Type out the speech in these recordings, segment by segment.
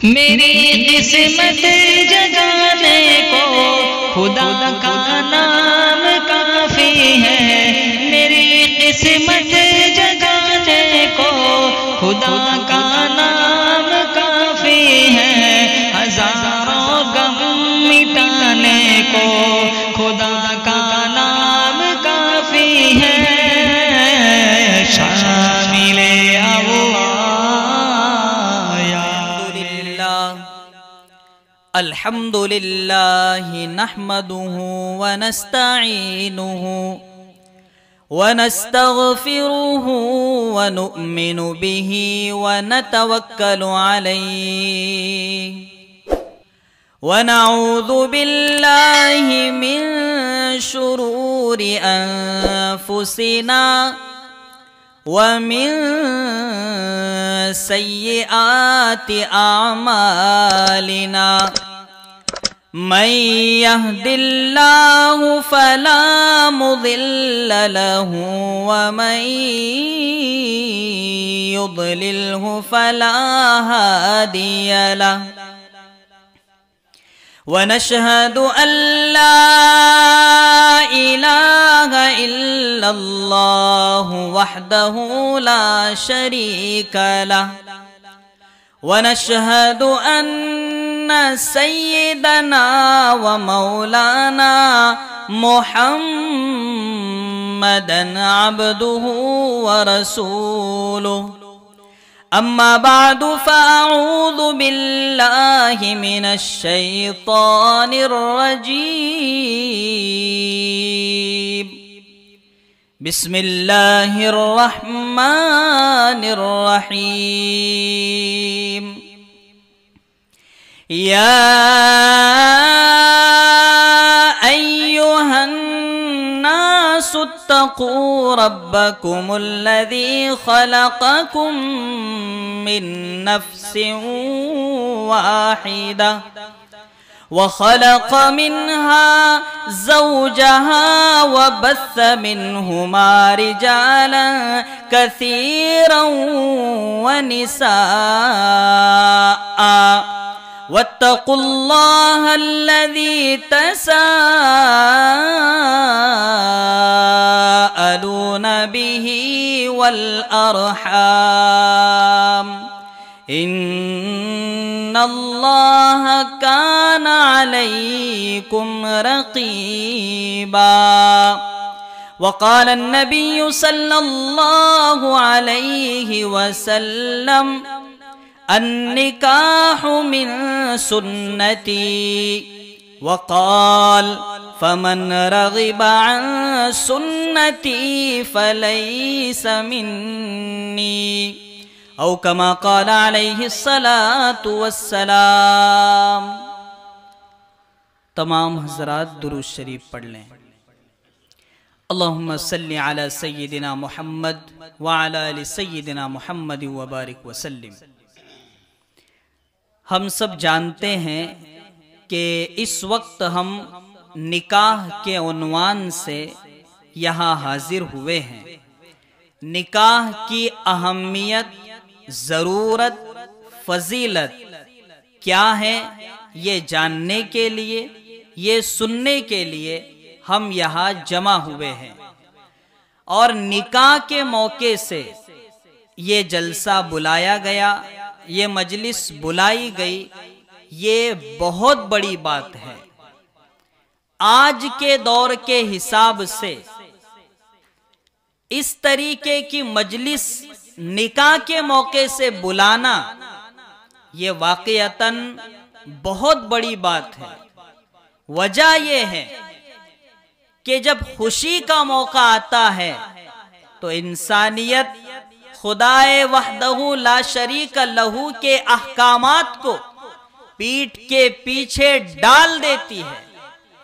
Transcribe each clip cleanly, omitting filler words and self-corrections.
मेरी किस्मत जगाने को खुदा का नाम काफी है। मेरी किस्मत जगाने को खुदा का नाम काफी है। हजारों गम मिटाने को खुदा का नाम काफी है। शामिले अल्हम्दुलिल्लाह नहमदुहु व नस्तईनुहु व नस्तगफिरुहु व नु'मिनु बिही व नतवक्कलु अलैहि व नऊज़ु बिल्लाहि मिन शुरूरि अनफुसिना व मिन सय्यिआति आमालिना मन यहदिल्लाहु फला मुदिल्ल लहु व मन युद्लिल्हु फला हादिय लहु व नशहदु अल्ला इलाहा इल्लल्लाहु वहदहु ला शरीक लहु व नशहदु अन्ना सय्यदना व मौलाना मुहम्मदन अब्दुहु व रसूलुहु। अम्मा बादु फ़अऊज़ु बिल्लाहि मिनश शैतानिर रजीम। बिस्मिल्लाहिर रहमानिर रहीम। या अय्युहन नासु इत्तक़ू रब्बकुमुल्लज़ी ख़लक़कुम मिन नफ्सिन वाहिदा व ख़लक़ मिन्हा ज़ौजहा व बस्स मिन्हुमा रिजालन कसीरन व निसाअ वत्तक़ुल्लाह अल्लज़ी तसाअलून बिही वल अरहाम इन्नल्लाह कान अलैकुम रक़ीबा। वक़ाल अन्नबिय्यु सल्लल्लाहु अलैहि वसल्लम अन्निकाहु मिन सुन्नती वक़ाल फमन रग़िब अन सुन्नती फलैस मिन्नी औ कमा क़ाल अलैहि सलातु वस्सलाम। तमाम हज़रात दुरूद शरीफ पढ़ लें। अल्लाहुम्मा सल्लि अला सय्यिदिना मुहम्मद व अला आलि सय्यिदिना मुहम्मद व बारिक व सल्लिम। हम सब जानते हैं कि इस वक्त हम निकाह के उन्वान से यहाँ हाजिर हुए हैं। निकाह की अहमियत, ज़रूरत, फजीलत क्या है, ये जानने के लिए, ये सुनने के लिए हम यहाँ जमा हुए हैं। और निकाह के मौके से ये जलसा बुलाया गया, ये मजलिस बुलाई गई, ये बहुत बड़ी बात है। आज के दौर के हिसाब से इस तरीके की मजलिस निकाह के मौके से बुलाना ये वाक़ियतन बहुत बड़ी बात है। वजह ये है कि जब खुशी का मौका आता है तो इंसानियत खुदाए वहदहु ला शरीक लहू के अहकामात को पीठ के पीछे डाल देती है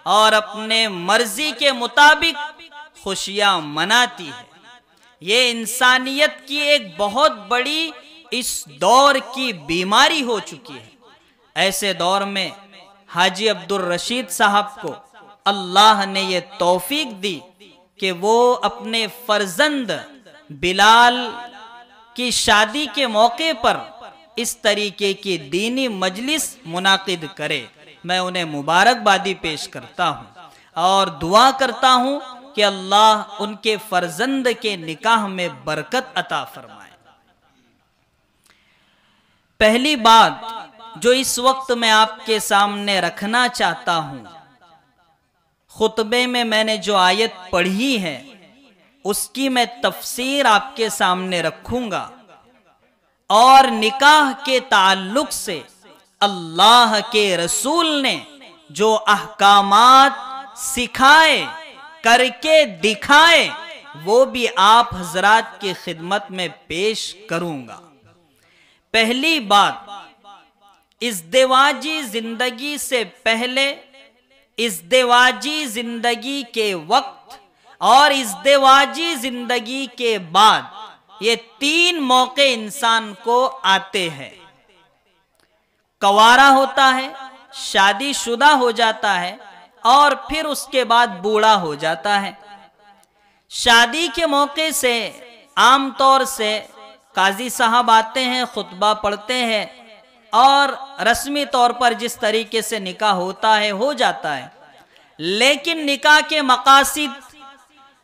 और अपने मर्जी के मुताबिक खुशियां मनाती है। ये इंसानियत की एक बहुत बड़ी इस दौर की बीमारी हो चुकी है। ऐसे दौर में हाजी अब्दुल रशीद साहब को अल्लाह ने ये तौफीक दी कि वो अपने फर्जंद बिलाल की शादी के मौके पर इस तरीके की दीनी मजलिस मुनाकिद करे। मैं उन्हें मुबारकबादी पेश करता हूँ और दुआ करता हूँ कि अल्लाह उनके फर्जंद के निकाह में बरकत अता फरमाए। पहली बात जो इस वक्त मैं आपके सामने रखना चाहता हूँ, खुतबे में मैंने जो आयत पढ़ी है उसकी मैं तफसीर आपके सामने रखूंगा और निकाह के ताल्लुक से अल्लाह के रसूल ने जो अहकामात सिखाए, करके दिखाए, वो भी आप हजरात की खिदमत में पेश करूंगा। पहली बात, इज़्दिवाजी जिंदगी से पहले, इज़्दिवाजी जिंदगी के वक्त और इज़्दिवाजी जिंदगी के बाद, ये 3 मौके इंसान को आते हैं। कवारा होता है, शादीशुदा हो जाता है और फिर उसके बाद बूढ़ा हो जाता है। शादी के मौके से आमतौर से काजी साहब आते हैं, खुतबा पढ़ते हैं और रस्मी तौर पर जिस तरीके से निकाह होता है हो जाता है। लेकिन निकाह के मकासिद,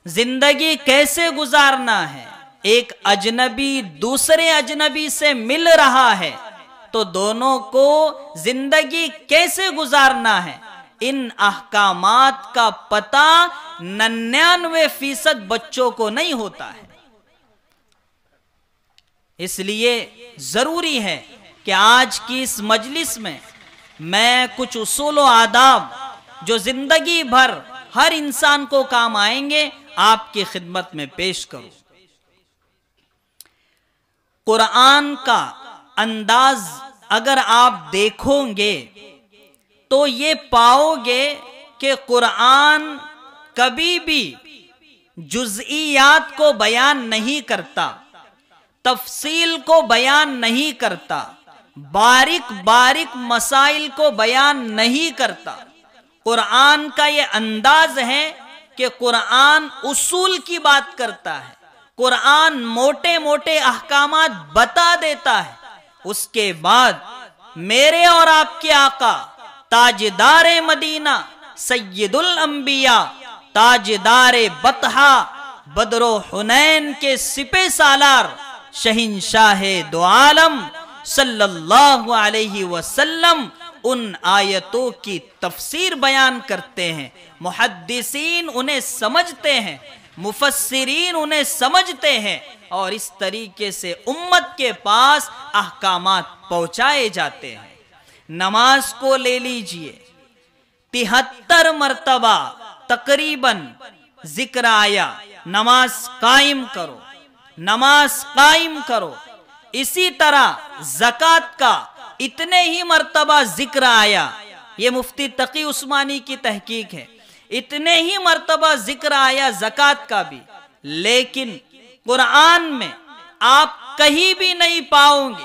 जिंदगी कैसे गुजारना है, एक अजनबी दूसरे अजनबी से मिल रहा है तो दोनों को जिंदगी कैसे गुजारना है, इन अहकामात का पता 99% बच्चों को नहीं होता है। इसलिए जरूरी है कि आज की इस मजलिस में मैं कुछ उसूल व आदाब जो जिंदगी भर हर इंसान को काम आएंगे आपकी खिदमत में पेश करूं। कुरान का अंदाज अगर आप देखोगे तो ये पाओगे कि कुरान कभी भी जुज़इयात को बयान नहीं करता, तफसील को बयान नहीं करता, बारीक बारीक मसाइल को बयान नहीं करता। कुरान का ये अंदाज है कि कुरान उसूल की बात करता है, कुरान मोटे मोटे अहकामात बता देता है। उसके बाद मेरे और आपके आका ताजदारे मदीना सैयदुल अंबिया ताजदारे बतहा बदरो हुनैन के सिपे सालार शहिंशाहे दो आलम सल्लल्लाहु अलैहि वसल्लम उन आयतों की तफसीर बयान करते हैं। मुहद्दिसीन उन्हें समझते हैं, मुफस्सिरीन उन्हें समझते हैं और इस तरीके से उम्मत के पास अहकामात पहुंचाए जाते हैं। नमाज को ले लीजिए, 73 मर्तबा तकरीबन जिक्र आया, नमाज कायम करो, नमाज कायम करो। इसी तरह ज़कात का इतने ही मर्तबा जिक्र आया, ये मुफ्ती तकी उस्मानी की तहकीक है, इतने ही मर्तबा जिक्र आया ज़कात का भी। लेकिन कुरान में आप कहीं भी नहीं पाओगे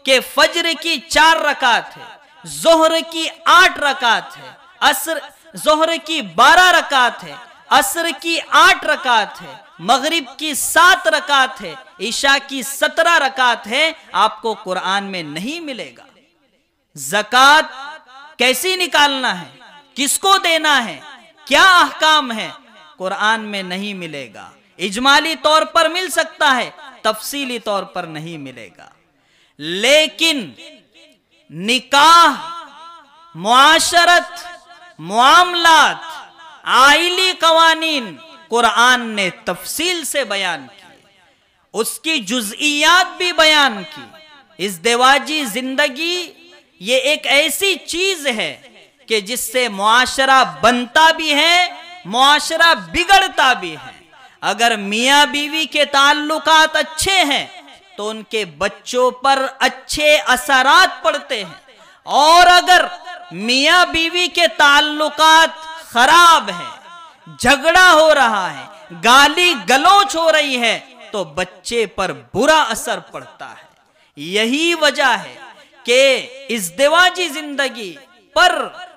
कि फज्र की 4 रकात है, जोहर की 8 रकात है, असर जोहर की 12 रकात है, असर की 8 रकात है, मगरिब की 7 रकात है, ईशा की 17 रकात है, आपको कुरान में नहीं मिलेगा। ज़कात कैसी निकालना है, किसको देना है, क्या अहकाम है, कुरान में नहीं मिलेगा। इजमाली तौर पर मिल सकता है, तफसीली तौर पर नहीं मिलेगा। लेकिन निकाह, मुआशरत, मुआमलात, आइली कवानीन कुरान ने तफसील से बयान की, उसकी जुज़इयात भी बयान की। इज़्दिवाजी जिंदगी ये एक ऐसी चीज है कि जिससे मुआशरा बनता भी है, मुआशरा बिगड़ता भी है। अगर मियाँ बीवी के ताल्लुकात अच्छे हैं तो उनके बच्चों पर अच्छे असरात पड़ते हैं, और अगर मियाँ बीवी के ताल्लुकात खराब हैं, झगड़ा हो रहा है, गाली गलौच हो रही है, तो बच्चे पर बुरा असर पड़ता है। यही वजह है कि इज़्दिवाजी जिंदगी पर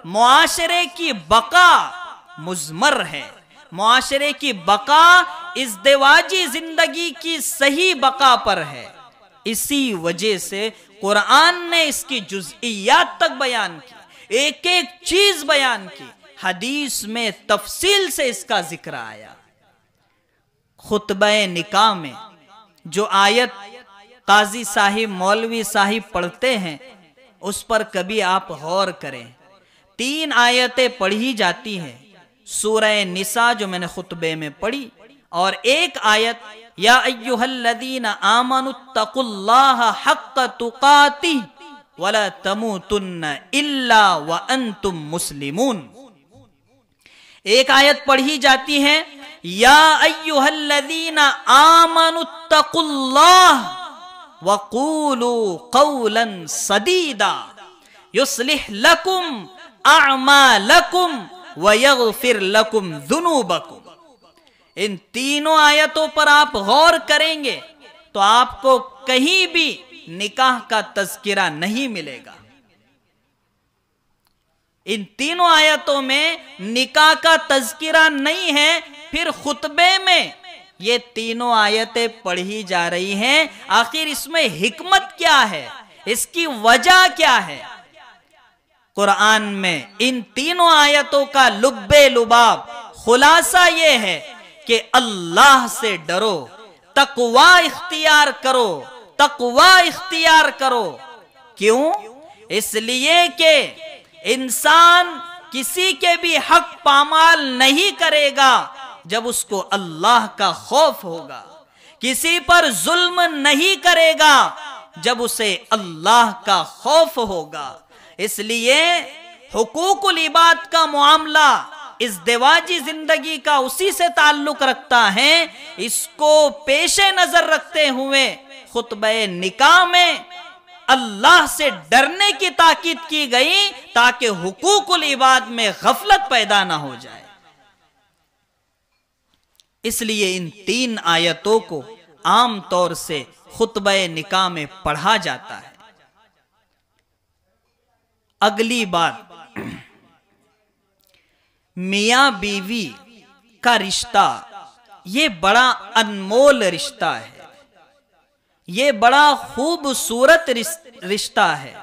मुआशरे की बका मुज़मर है, मुआशरे की बका इज़्दिवाजी जिंदगी की सही बका पर है। इसी वजह से कुरान ने इसकी जुज़इयात तक बयान की, एक एक चीज बयान की, हदीस में तफसील से इसका जिक्र आया। खुतबे निकाह में जो आयत काजी साहिब मौलवी साहिब पढ़ते हैं उस पर कभी आप गौर करें। 3 आयतें पढ़ी जाती हैं, सूरह निसा जो मैंने खुतबे में पढ़ी, और एक आयत या अय्युहल्लज़ीना आमनुत्तकुल्लाह हक्क तुकातिह वला तमूतुन्न इल्ला व अंतुम मुस्लिमून। एक आयत पढ़ी जाती है या अय्युहल्लज़ीना आमनुत्तकुल्लाह वक़ूलू क़ौलन सदीदा युस्लिह लकुम अअमालकुम व यग़फिर लकुम ज़ुनूबकुम। इन तीनों आयतों पर आप गौर करेंगे तो आपको कहीं भी निकाह का तज़किरा नहीं मिलेगा। इन तीनों आयतों में निकाह का तज़किरा नहीं है, फिर खुतबे में ये तीनों आयतें पढ़ी जा रही हैं। आखिर इसमें हिकमत क्या है, इसकी वजह क्या है? कुरान में इन तीनों आयतों का लुब्बे लुबाब खुलासा ये है कि अल्लाह से डरो, तकवा इख्तियार करो, तकवा इख्तियार करो। क्यों? इसलिए कि इंसान किसी के भी हक पामाल नहीं करेगा जब उसको अल्लाह का खौफ होगा, किसी पर जुल्म नहीं करेगा जब उसे अल्लाह का खौफ होगा। इसलिए हुकूकुल इबाद का मामला इज़्दिवाजी जिंदगी का उसी से ताल्लुक रखता है। इसको पेशे नजर रखते हुए खुतबे निकाह में अल्लाह से डरने की ताकीद की गई ताकि हुकूकुल इबाद में गफलत पैदा ना हो जाए। इसलिए इन 3 आयतों को आम तौर से खुतबे निकाह में पढ़ा जाता है। अगली बात, मियां बीवी का रिश्ता ये बड़ा अनमोल रिश्ता है, ये बड़ा खूबसूरत रिश्ता है।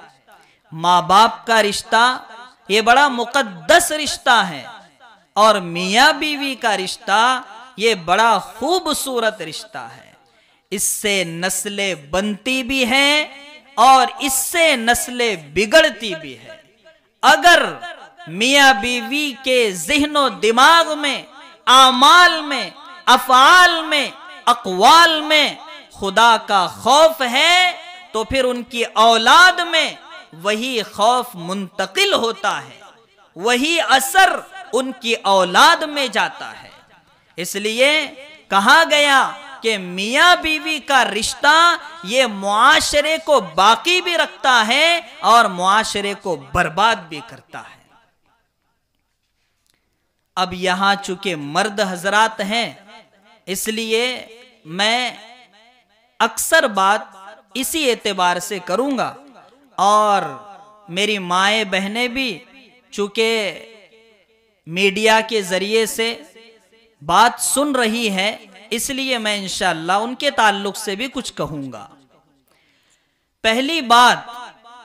माँ बाप का रिश्ता ये बड़ा मुकद्दस रिश्ता है, और मियां बीवी का रिश्ता ये बड़ा खूबसूरत रिश्ता है। इससे नस्लें बनती भी हैं और इससे नस्लें बिगड़ती भी है। अगर मियां बीवी के ज़हनो दिमाग में, आमाल में, अफ़आल में, अक़वाल में खुदा का खौफ है तो फिर उनकी औलाद में वही खौफ मुंतकिल होता है, वही असर उनकी औलाद में जाता है। इसलिए कहा गया कि मियां बीवी का रिश्ता ये मुआशरे को बाकी भी रखता है और मुआशरे को बर्बाद भी करता है। अब यहां चूंकि मर्द हजरात हैं, इसलिए मैं अक्सर बात इसी एतबार से करूंगा, और मेरी माएँ बहनें भी चूंकि मीडिया के जरिए से बात सुन रही है, इसलिए मैं इंशाअल्लाह उनके ताल्लुक से भी कुछ कहूंगा। पहली बात,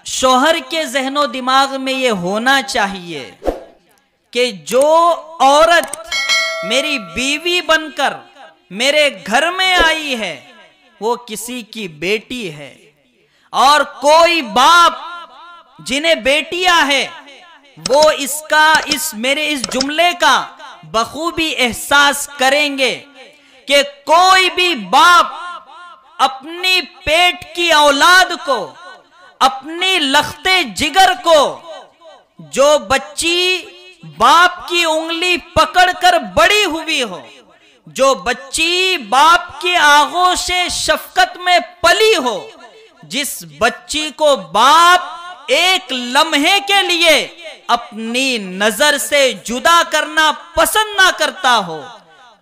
शौहर के ज़हनो दिमाग में ये होना चाहिए कि जो औरत मेरी बीवी बनकर मेरे घर में आई है वो किसी की बेटी है, और कोई बाप जिन्हें बेटियां है वो मेरे इस जुमले का बखूबी एहसास करेंगे कि कोई भी बाप अपनी पेट की औलाद को, अपनी लख्ते जिगर को, जो बच्ची बाप की उंगली पकड़कर बड़ी हुई हो, जो बच्ची बाप की आगोशे शफकत में पली हो, जिस बच्ची को बाप एक लम्हे के लिए अपनी नजर से जुदा करना पसंद ना करता हो,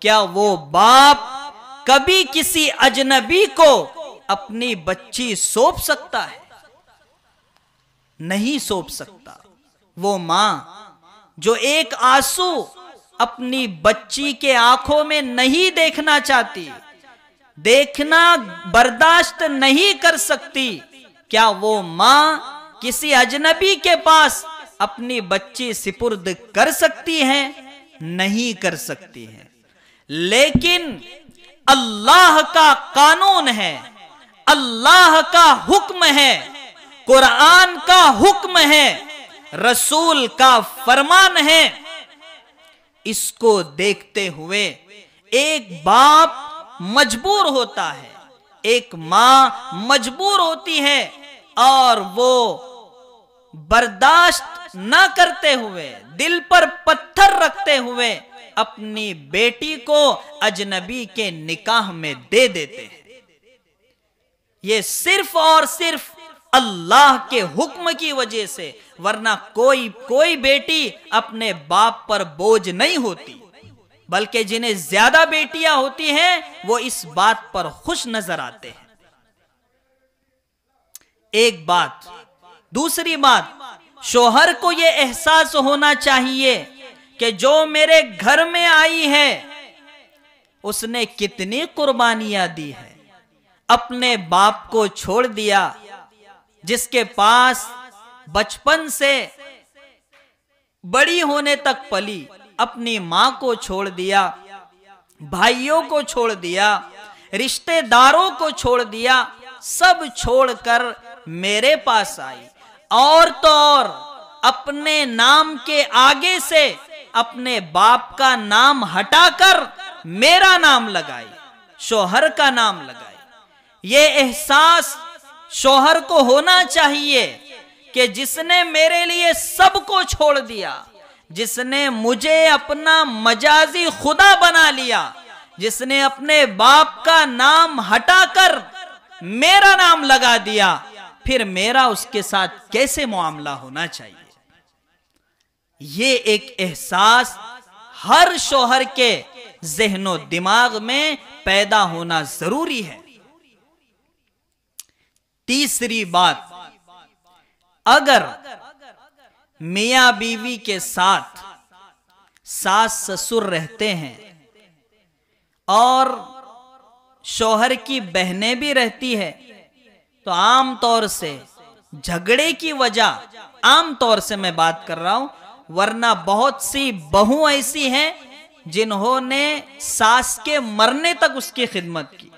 क्या वो बाप कभी किसी अजनबी को अपनी बच्ची सौंप सकता है? नहीं सौंप सकता। वो मां जो एक आंसू अपनी बच्ची के आंखों में नहीं देखना चाहती, देखना बर्दाश्त नहीं कर सकती, क्या वो मां किसी अजनबी के पास अपनी बच्ची सिपुर्द कर सकती है? नहीं कर सकती है। लेकिन अल्लाह का कानून है, अल्लाह का हुक्म है, कुरान का हुक्म है, रसूल का फरमान है। इसको देखते हुए एक बाप मजबूर होता है, एक मां मजबूर होती है, और वो बर्दाश्त न करते हुए, दिल पर पत्थर रखते हुए अपनी बेटी को अजनबी के निकाह में दे देते हैं। ये सिर्फ और सिर्फ अल्लाह के हुक्म की वजह से, वरना कोई बेटी अपने बाप पर बोझ नहीं होती, बल्कि जिन्हें ज्यादा बेटियां होती हैं वो इस बात पर खुश नजर आते हैं। एक बात। दूसरी बात, शोहर को यह एहसास होना चाहिए कि जो मेरे घर में आई है उसने कितनी कुर्बानियां दी है। अपने बाप को छोड़ दिया, जिसके पास बचपन से बड़ी होने तक पली, अपनी मां को छोड़ दिया, भाइयों को छोड़ दिया, रिश्तेदारों को छोड़ दिया, सब छोड़कर मेरे पास आई, और तो और अपने नाम के आगे से अपने बाप का नाम हटाकर मेरा नाम लगाई, शोहर का नाम लगाई। ये एहसास शोहर को होना चाहिए कि जिसने मेरे लिए सबको छोड़ दिया, जिसने मुझे अपना मजाजी खुदा बना लिया, जिसने अपने बाप का नाम हटाकर मेरा नाम लगा दिया, फिर मेरा उसके साथ कैसे मुआमला होना चाहिए। ये एक एहसास हर शौहर के ज़हनो दिमाग में पैदा होना जरूरी है। तीसरी बात, अगर मियां बीवी के साथ सास ससुर रहते हैं और शौहर की बहनें भी रहती है, तो आम तौर से झगड़े की वजह, आम तौर से मैं बात कर रहा हूं, वरना बहुत सी बहू ऐसी हैं जिन्होंने सास के मरने तक उसकी खिदमत की,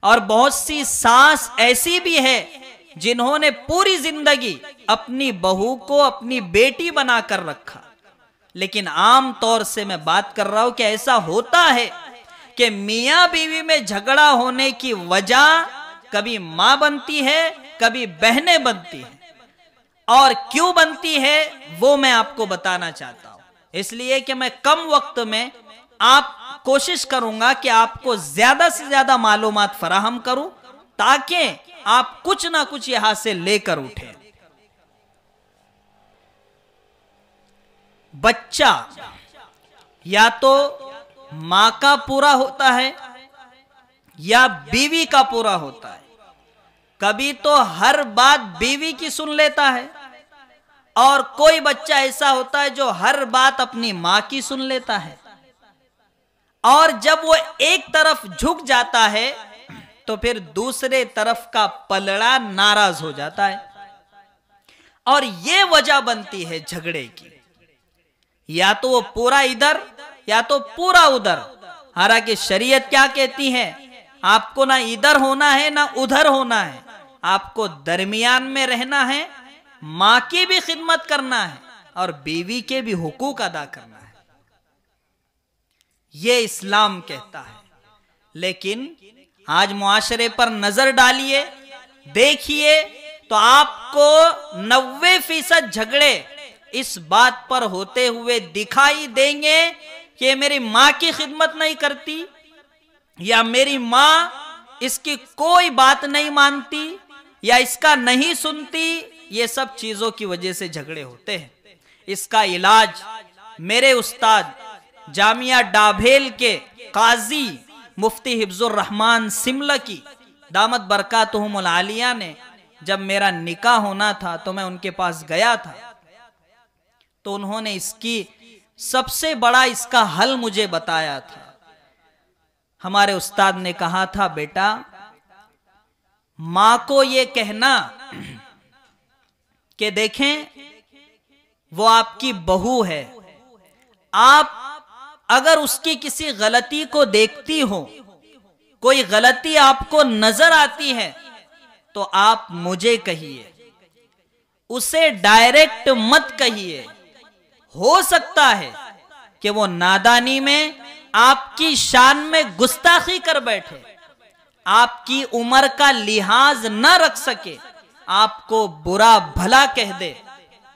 और बहुत सी सास ऐसी भी है जिन्होंने पूरी जिंदगी अपनी बहू को अपनी बेटी बनाकर रखा। लेकिन आम तौर से मैं बात कर रहा हूं कि ऐसा होता है कि मियां बीवी में झगड़ा होने की वजह कभी मां बनती है, कभी बहनें बनती हैं, और क्यों बनती है वो मैं आपको बताना चाहता हूं। इसलिए कि मैं कम वक्त में आप कोशिश करूंगा कि आपको ज्यादा से ज्यादा मालूमात फराहम करूं, ताकि आप कुछ ना कुछ यहां से लेकर उठें। बच्चा या तो मां का पूरा होता है या बीवी का पूरा होता है। कभी तो हर बात बीवी की सुन लेता है, और कोई बच्चा ऐसा होता है जो हर बात अपनी मां की सुन लेता है, और जब वो एक तरफ झुक जाता है तो फिर दूसरे तरफ का पलड़ा नाराज हो जाता है, और ये वजह बनती है झगड़े की। या तो वो पूरा इधर या तो पूरा उधर। हालांकि शरीयत क्या कहती है, आपको ना इधर होना है ना उधर होना है, आपको दरमियान में रहना है, मां की भी खिदमत करना है और बीवी के भी हुकूक अदा करना है। ये इस्लाम कहता है। लेकिन आज मुआशरे पर नजर डालिए, देखिए, तो आपको 90% झगड़े इस बात पर होते हुए दिखाई देंगे कि मेरी मां की खिदमत नहीं करती, या मेरी मां इसकी कोई बात नहीं मानती, या इसका नहीं सुनती। ये सब चीजों की वजह से झगड़े होते हैं। इसका इलाज मेरे उस्ताद जामिया डाभेल के काजी मुफ्ती हिफ्जुर रहमान सिमलकी दामत बरकातुहुमुल आलिया ने, जब मेरा निकाह होना था तो मैं उनके पास गया था, तो उन्होंने इसकी सबसे बड़ा इसका हल मुझे बताया था। हमारे उस्ताद ने कहा था, बेटा मां को ये कहना कि देखें वो आपकी बहू है, आप अगर उसकी किसी गलती को देखती हो, कोई गलती आपको नजर आती है, तो आप मुझे कहिए, उसे डायरेक्ट मत कहिए। हो सकता है कि वो नादानी में आपकी शान में गुस्ताखी कर बैठे, आपकी उम्र का लिहाज न रख सके, आपको बुरा भला कह दे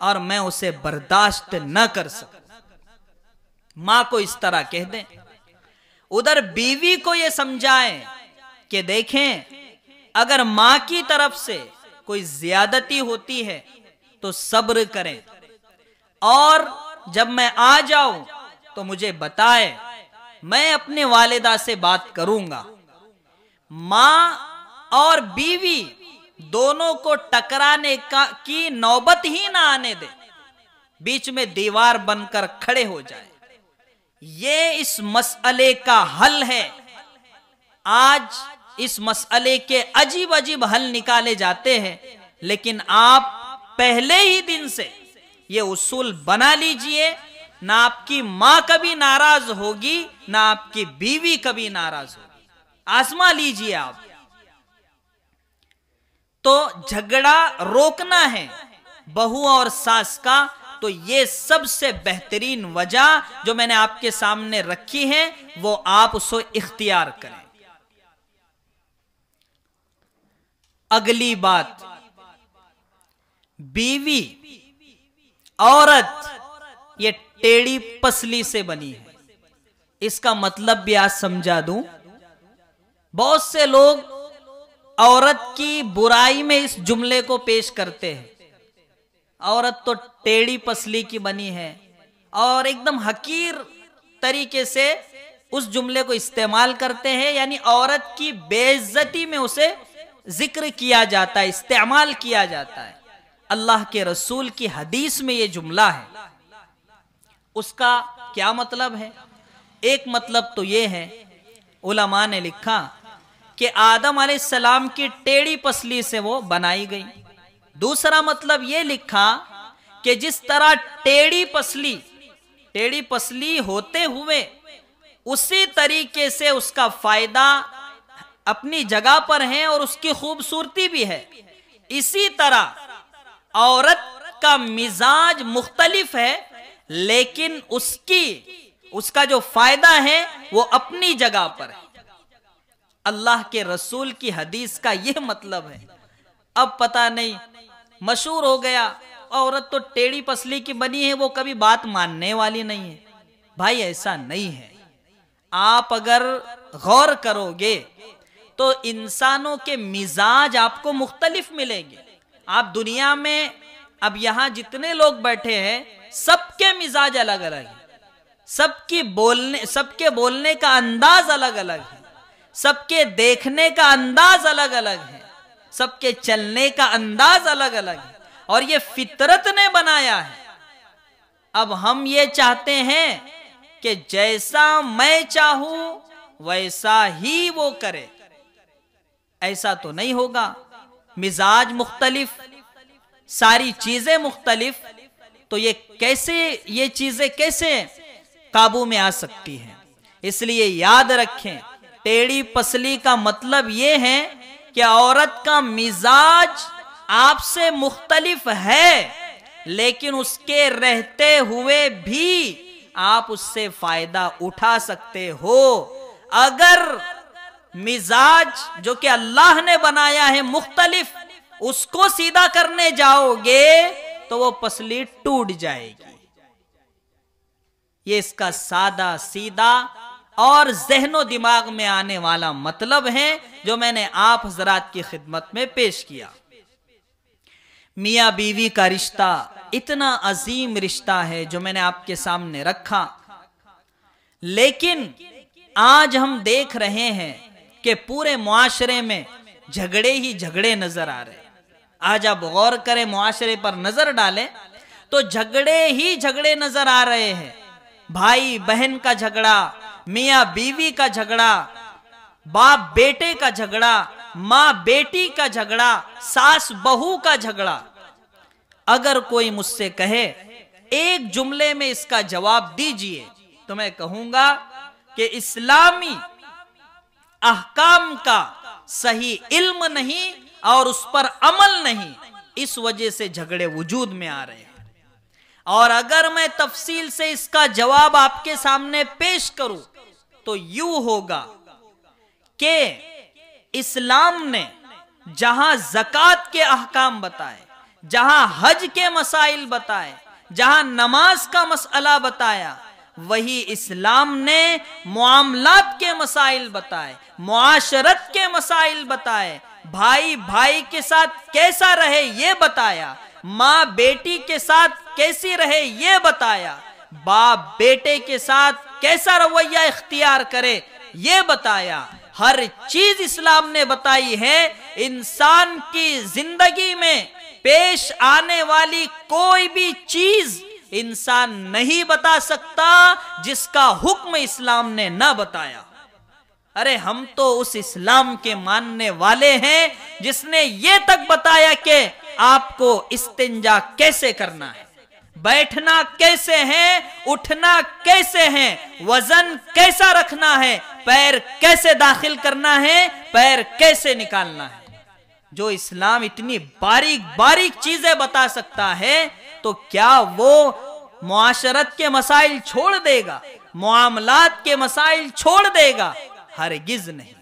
और मैं उसे बर्दाश्त न कर सकूं। मां को इस तरह कह दें। उधर बीवी को यह समझाएं कि देखें, अगर मां की तरफ से कोई ज्यादती होती है तो सब्र करें, और जब मैं आ जाऊं तो मुझे बताए, मैं अपने वालिदा से बात करूंगा। मां और बीवी दोनों को टकराने की नौबत ही ना आने दे, बीच में दीवार बनकर खड़े हो जाए। ये इस मसले का हल है। आज इस मसले के अजीब अजीब हल निकाले जाते हैं, लेकिन आप पहले ही दिन से ये उसूल बना लीजिए, ना आपकी मां कभी नाराज होगी, ना आपकी बीवी कभी नाराज होगी। आजमा लीजिए आप। तो झगड़ा रोकना है बहू और सास का, तो ये सबसे बेहतरीन वजह जो मैंने आपके सामने रखी है, वो आप उसको इख्तियार करें। अगली बात, बीवी औरत ये टेढ़ी पसली से बनी है। इसका मतलब भी आज समझा दूं। बहुत से लोग औरत की बुराई में इस जुमले को पेश करते हैं, औरत तो टेढ़ी पसली की बनी है, और एकदम हकीर तरीके से उस जुमले को इस्तेमाल करते हैं, यानी औरत की बेइज्जती में उसे जिक्र किया जाता है, इस्तेमाल किया जाता है। अल्लाह के रसूल की हदीस में यह जुमला है। उसका क्या मतलब है? एक मतलब तो यह है, उलमा ने लिखा कि आदम अलैहिस्सलाम की टेढ़ी पसली से वो बनाई गई। दूसरा मतलब यह लिखा कि जिस तरह टेढ़ी पसली होते हुए उसी तरीके से उसका फायदा अपनी जगह पर है और उसकी खूबसूरती भी है, इसी तरह औरत का मिजाज मुख्तलिफ है, लेकिन उसका जो फायदा है वो अपनी जगह पर है। अल्लाह के रसूल की हदीस का यह मतलब है। अब पता नहीं, मशहूर हो गया, औरत तो टेढ़ी पसली की बनी है, वो कभी बात मानने वाली नहीं है। भाई ऐसा नहीं है। आप अगर गौर करोगे तो इंसानों के मिजाज आपको मुख्तलिफ मिलेंगे। आप दुनिया में अब यहां जितने लोग बैठे हैं, सबके मिजाज अलग अलग है, सबके बोलने का अंदाज अलग अलग है, सबके देखने का अंदाज अलग अलग है, सबके चलने का अंदाज अलग अलग है, और ये फितरत ने बनाया है। अब हम ये चाहते हैं कि जैसा मैं चाहूं वैसा ही वो करे, ऐसा तो नहीं होगा। मिजाज मुख्तलिफ, सारी चीजें मुख्तलिफ, तो ये चीजें कैसे काबू में आ सकती हैं? इसलिए याद रखें, टेढ़ी पसली का मतलब यह है कि औरत का मिजाज आपसे मुख्तलिफ है, लेकिन उसके रहते हुए भी आप उससे फायदा उठा सकते हो। अगर मिजाज जो कि अल्लाह ने बनाया है मुख्तलिफ, उसको सीधा करने जाओगे तो वो पसली टूट जाएगी। ये इसका सादा सीधा और ज़हनो दिमाग में आने वाला मतलब है जो मैंने आप हजरात की खिदमत में पेश किया। मियाँ बीवी का रिश्ता इतना अजीम रिश्ता है जो मैंने आपके सामने रखा, लेकिन आज हम देख रहे हैं कि पूरे मुआशरे में झगड़े ही झगड़े नजर आ रहे हैं। आज आप गौर करें, मुआशरे पर नजर डालें तो झगड़े ही झगड़े नजर आ रहे हैं। भाई बहन का झगड़ा, मियाँ बीवी का झगड़ा, बाप बेटे का झगड़ा, माँ बेटी का झगड़ा, सास बहू का झगड़ा, अगर कोई मुझसे कहे एक जुमले में इसका जवाब दीजिए, तो मैं कहूंगा कि इस्लामी अहकाम का सही इल्म नहीं और उस पर अमल नहीं, इस वजह से झगड़े वजूद में आ रहे हैं। और अगर मैं तफसील से इसका जवाब आपके सामने पेश करूं तो यूं होगा कि इस्लाम ने जहां ज़कात के अहकाम बताए, जहां हज के मसाइल बताए, जहां नमाज का मसला बताया, वही इस्लाम ने मुआमलात के मसाइल बताए, मुआशरत के मसाइल बताए, भाई भाई के साथ कैसा रहे ये बताया, माँ बेटी के साथ कैसी रहे ये बताया, बाप बेटे के साथ कैसा रवैया इख्तियार करे ये बताया। हर चीज इस्लाम ने बताई है। इंसान की जिंदगी में पेश आने वाली कोई भी चीज इंसान नहीं बता सकता जिसका हुक्म इस्लाम ने ना बताया। अरे हम तो उस इस्लाम के मानने वाले हैं जिसने ये तक बताया कि आपको इस्तिंजा कैसे करना है, बैठना कैसे है, उठना कैसे है, वजन कैसा रखना है, पैर कैसे दाखिल करना है, पैर कैसे निकालना है। जो इस्लाम इतनी बारीक बारीक चीजें बता सकता है तो क्या वो मुआशरत के मसाइल छोड़ देगा, मुआमलात के मसाइल छोड़ देगा? हरगिज नहीं।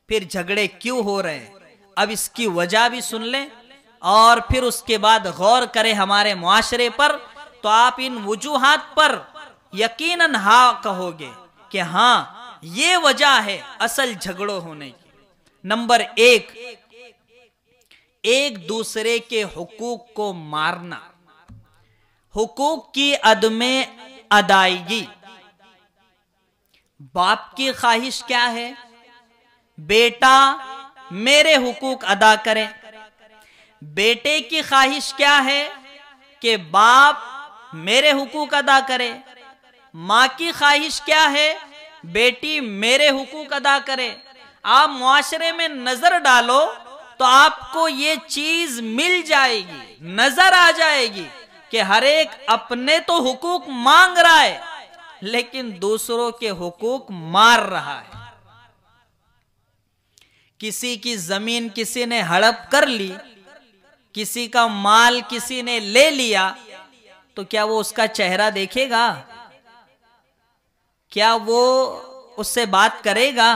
फिर झगड़े क्यों हो रहे हैं, अब इसकी वजह भी सुन लें और फिर उसके बाद गौर करें हमारे मुआशरे पर, तो आप इन वजूहात पर यकीनन हाँ कहोगे कि हाँ ये वजह है असल झगड़ों होने की। नंबर एक दूसरे के हुकूक को मारना, हुकूक की अदमे अदायगी। बाप की ख्वाहिश क्या है? बेटा मेरे हुकूक अदा करे। बेटे की ख्वाहिश क्या है? कि बाप मेरे हुकूक अदा करे। माँ की ख्वाहिश क्या है? बेटी मेरे हुकूक अदा करे। आप मुआशरे में नजर डालो तो आपको ये चीज मिल जाएगी, नजर आ जाएगी कि हर एक अपने तो हुकूक मांग रहा है लेकिन दूसरों के हुकूक मार रहा है। किसी की जमीन किसी ने हड़प कर ली, किसी का माल किसी ने ले लिया, तो क्या वो उसका चेहरा देखेगा? क्या वो उससे बात करेगा?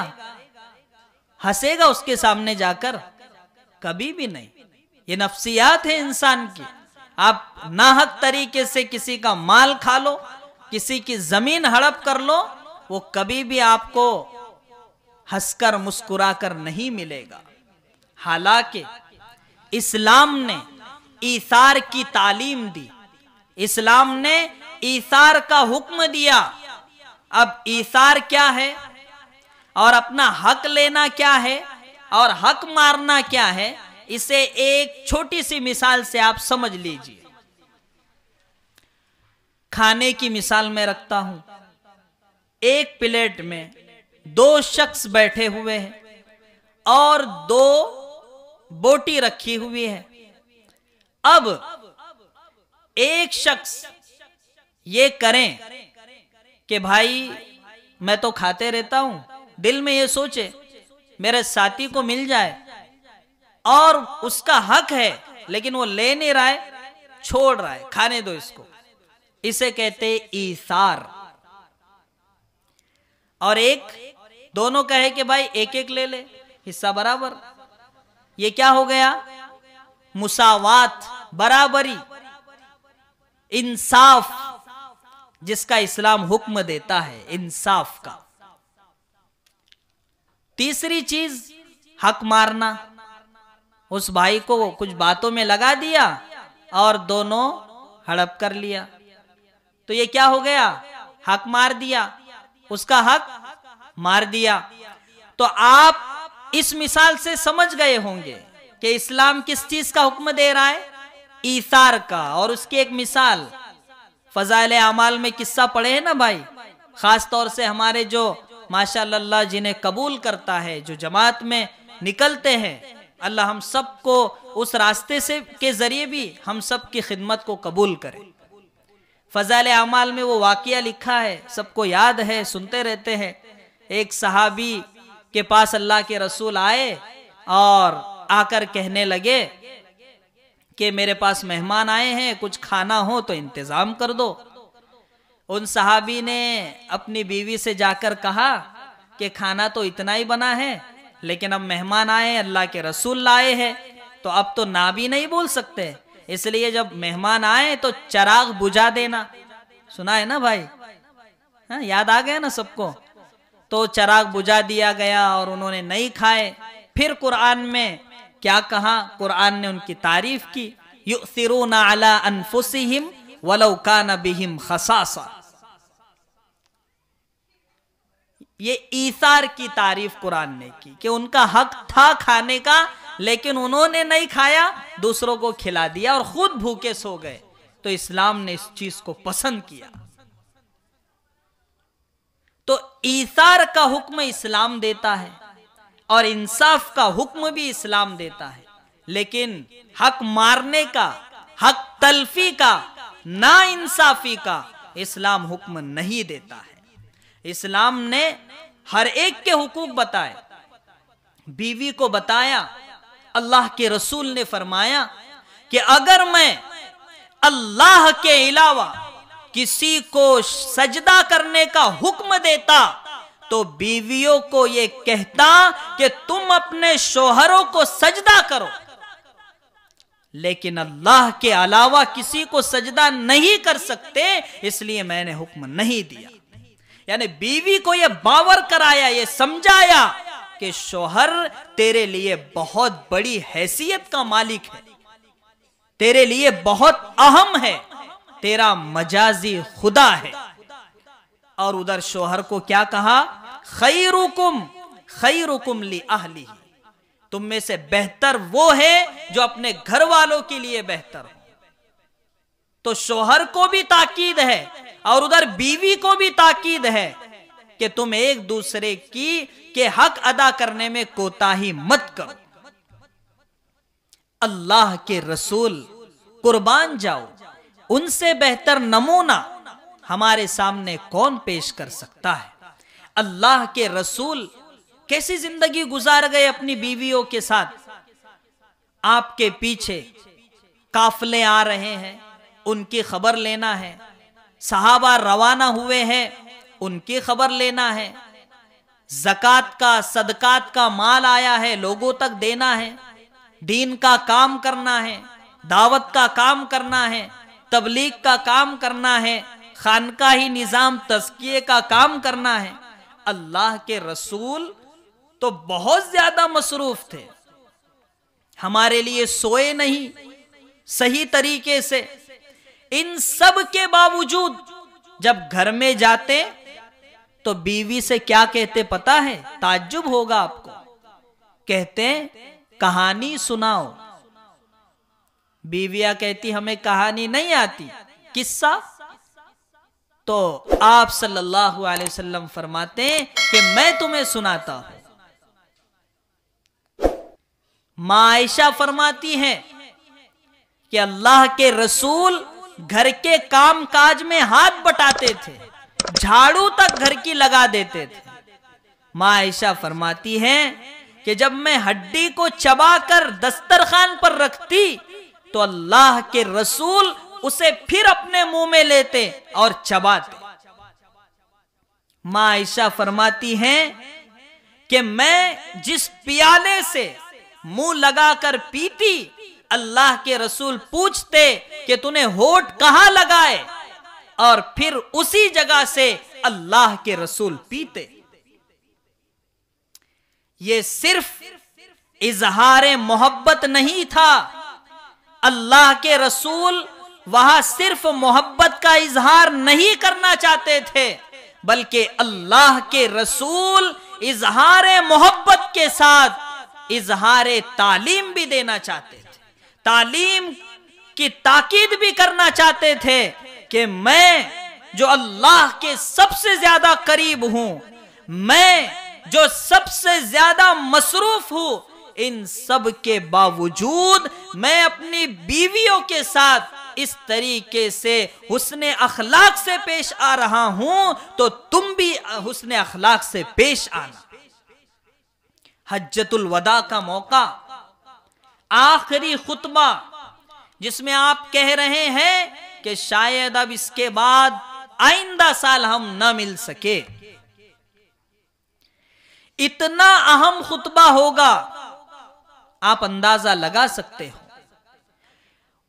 हंसेगा उसके सामने जाकर? कभी भी नहीं। ये नफ्सियात है इंसान की। आप नाहक तरीके से किसी का माल खा लो, किसी की जमीन हड़प कर लो, वो कभी भी आपको हंसकर मुस्कुराकर नहीं मिलेगा। हालांकि इस्लाम ने ईसार की तालीम दी, इस्लाम ने ईसार का हुक्म दिया। अब ईसार क्या है और अपना हक लेना क्या है और हक मारना क्या है, इसे एक छोटी सी मिसाल से आप समझ लीजिए। खाने की मिसाल मैं रखता हूं। एक प्लेट में दो शख्स बैठे हुए हैं और दो बोटी रखी हुई है। अब एक शख्स ये करें कि भाई मैं तो खाते रहता हूं, दिल में ये सोचे मेरे साथी को मिल जाए और उसका हक है लेकिन वो ले नहीं रहा है, छोड़ रहा है, खाने दो इसको। इसे कहते ईसार। और एक दोनों कहे कि भाई एक एक ले ले, हिस्सा बराबर। ये क्या हो गया? मुसावात, बराबरी, इंसाफ, जिसका इस्लाम हुक्म देता है, इंसाफ का। तीसरी चीज हक मारना। उस भाई को कुछ बातों में लगा दिया और दोनों हड़प कर लिया, तो ये क्या हो गया? हक मार दिया, उसका हक मार दिया। तो आप इस मिसाल से समझ गए होंगे कि इस्लाम किस चीज का हुक्म दे रहा है? ईसार का। और उसकी एक मिसाल फजाइल अमाल में किस्सा पढ़े हैं ना भाई, खास तौर से हमारे जो माशाअल्लाह जिन्हें कबूल करता है, जो जमात में निकलते हैं, अल्लाह हम सबको उस रास्ते से के जरिए भी हम सब की खिदमत को कबूल करे। फजाइल अमाल में वो वाकया लिखा है, सबको याद है, सुनते रहते हैं। एक सहाबी के पास अल्लाह के रसूल आए और आकर कहने लगे कि मेरे पास मेहमान आए हैं, कुछ खाना हो तो इंतजाम कर दो। उन सहाबी ने अपनी बीवी से जाकर कहा कि खाना तो इतना ही बना है, लेकिन अब मेहमान आए, अल्लाह के रसूल लाए हैं, तो अब तो ना भी नहीं बोल सकते, इसलिए जब मेहमान आए तो चिराग बुझा देना। सुना है ना भाई? हाँ, याद आ गया ना सबको? तो चिराग बुझा दिया गया और उन्होंने नहीं खाए। फिर कुरान में क्या कहा? कुरान ने उनकी तारीफ की, युसिरूना अला अनफुसिहिम वलौ काना बिहिम खसासा। ये ईसार की तारीफ कुरान ने की कि उनका हक था खाने का, लेकिन उन्होंने नहीं खाया, दूसरों को खिला दिया और खुद भूखे सो गए। तो इस्लाम ने इस चीज को पसंद किया। तो ईसार का हुक्म इस्लाम देता है और इंसाफ का हुक्म भी इस्लाम देता है, लेकिन हक मारने का, हक तलफी का, ना इंसाफी का इस्लाम हुक्म नहीं देता है। इस्लाम ने हर एक के हुकूक बताए, बीवी को बताया। अल्लाह के रसूल ने फरमाया कि अगर मैं अल्लाह के अलावा किसी को सजदा करने का हुक्म देता तो बीवियों को यह कहता कि तुम अपने शोहरों को सजदा करो, लेकिन अल्लाह के अलावा किसी को सजदा नहीं कर सकते, इसलिए मैंने हुक्म नहीं दिया। यानी बीवी को यह बावर कराया, यह समझाया कि शौहर तेरे लिए बहुत बड़ी हैसियत का मालिक है, तेरे लिए बहुत अहम है, तेरा मजाजी खुदा है। और उधर शौहर को क्या कहा? खैरुकुम ली अहली, तुम में से बेहतर वो है जो अपने घर वालों के लिए बेहतर हो। तो शौहर को भी ताकीद है और उधर बीवी को भी ताकीद है कि तुम एक दूसरे के हक अदा करने में कोताही मत करो। अल्लाह के रसूल कुर्बान जाओ, उनसे बेहतर नमूना हमारे सामने कौन पेश कर सकता है? अल्लाह के रसूल कैसी जिंदगी गुजार गए अपनी बीवियों के साथ। आपके पीछे काफले आ रहे हैं, उनकी खबर लेना है। सहाबा रवाना हुए हैं, उनकी खबर लेना है। ज़कात का, सदकात का माल आया है, लोगों तक देना है। दीन का काम करना है, दावत का काम करना है, तबलीग का काम करना है, खानकाही निजाम तज़किये का काम करना है। अल्लाह के रसूल तो बहुत ज्यादा मसरूफ थे, हमारे लिए सोए नहीं सही तरीके से। इन सब के बावजूद जब घर में जाते तो बीवी से क्या कहते पता है? ताज्जुब होगा आपको। कहते कहानी सुनाओ। बीवियां कहती हमें कहानी नहीं आती, किस्सा। तो आप सल्लल्लाहु अलैहि वसल्लम फरमाते हैं कि मैं तुम्हें सुनाता हूं। मां आयशा फरमाती हैं कि अल्लाह के रसूल घर के काम काज में हाथ बटाते थे, झाड़ू तक घर की लगा देते थे। मां आयशा फरमाती हैं कि जब मैं हड्डी को चबाकर दस्तरखान पर रखती तो अल्लाह के रसूल उसे फिर अपने मुंह में लेते और चबाते। मां आयशा फरमाती हैं कि मैं जिस पियाले से मुंह लगाकर पीती, अल्लाह के रसूल पूछते कि तूने होठ कहां लगाए, और फिर उसी जगह से अल्लाह के रसूल पीते। ये सिर्फ इजहार मोहब्बत नहीं था। अल्लाह के रसूल वहां सिर्फ मोहब्बत का इजहार नहीं करना चाहते थे, बल्कि अल्लाह के रसूल इजहार मोहब्बत के साथ इजहार तालीम भी देना चाहते थे। तालीम की ताकीद भी करना चाहते थे कि मैं जो अल्लाह के सबसे ज्यादा करीब हूं, मैं जो सबसे ज्यादा मसरूफ हूं, इन सब के बावजूद मैं अपनी बीवियों के साथ इस तरीके से हुस्ने अखलाक से पेश आ रहा हूं, तो तुम भी हुस्ने अखलाक से पेश आना। हज्जतुल वदा का मौका, आखिरी खुतबा, जिसमें आप कह रहे हैं कि शायद अब इसके बाद आइंदा साल हम न मिल सके, इतना अहम खुतबा होगा, आप अंदाजा लगा सकते हो।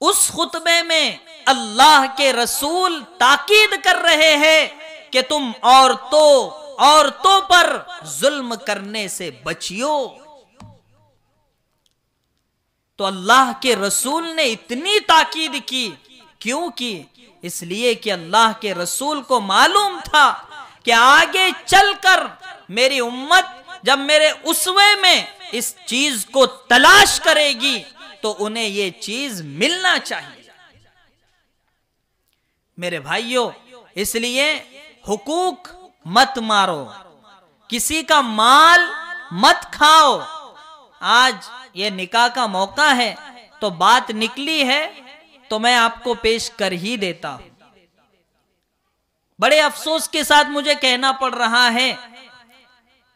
उस खुतबे में अल्लाह के रसूल ताकीद कर रहे हैं कि तुम औरतों पर जुल्म करने से बचियो। तो अल्लाह के रसूल ने इतनी ताकीद की, क्यों की? इसलिए कि अल्लाह के रसूल को मालूम था कि आगे चलकर मेरी उम्मत जब मेरे उसवे में इस चीज को तलाश करेगी तो उन्हें ये चीज मिलना चाहिए। मेरे भाइयों, इसलिए हुकूक मत मारो, किसी का माल मत खाओ। आज ये निकाह का मौका है तो बात निकली है तो मैं आपको पेश कर ही देता हूं। बड़े अफसोस के साथ मुझे कहना पड़ रहा है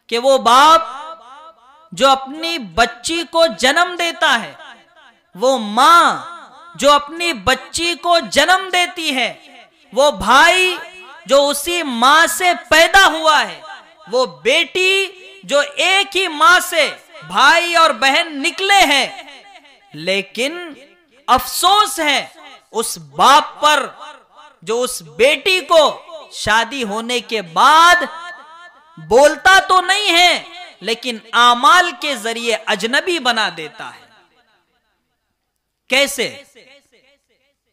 कि वो बाप जो अपनी बच्ची को जन्म देता है, वो मां जो अपनी बच्ची को जन्म देती है, वो भाई जो उसी मां से पैदा हुआ है, वो बेटी जो एक ही मां से भाई और बहन निकले हैं, लेकिन अफसोस है उस बाप पर जो उस बेटी को शादी होने के बाद बोलता तो नहीं है लेकिन आमाल के जरिए अजनबी बना देता है। कैसे?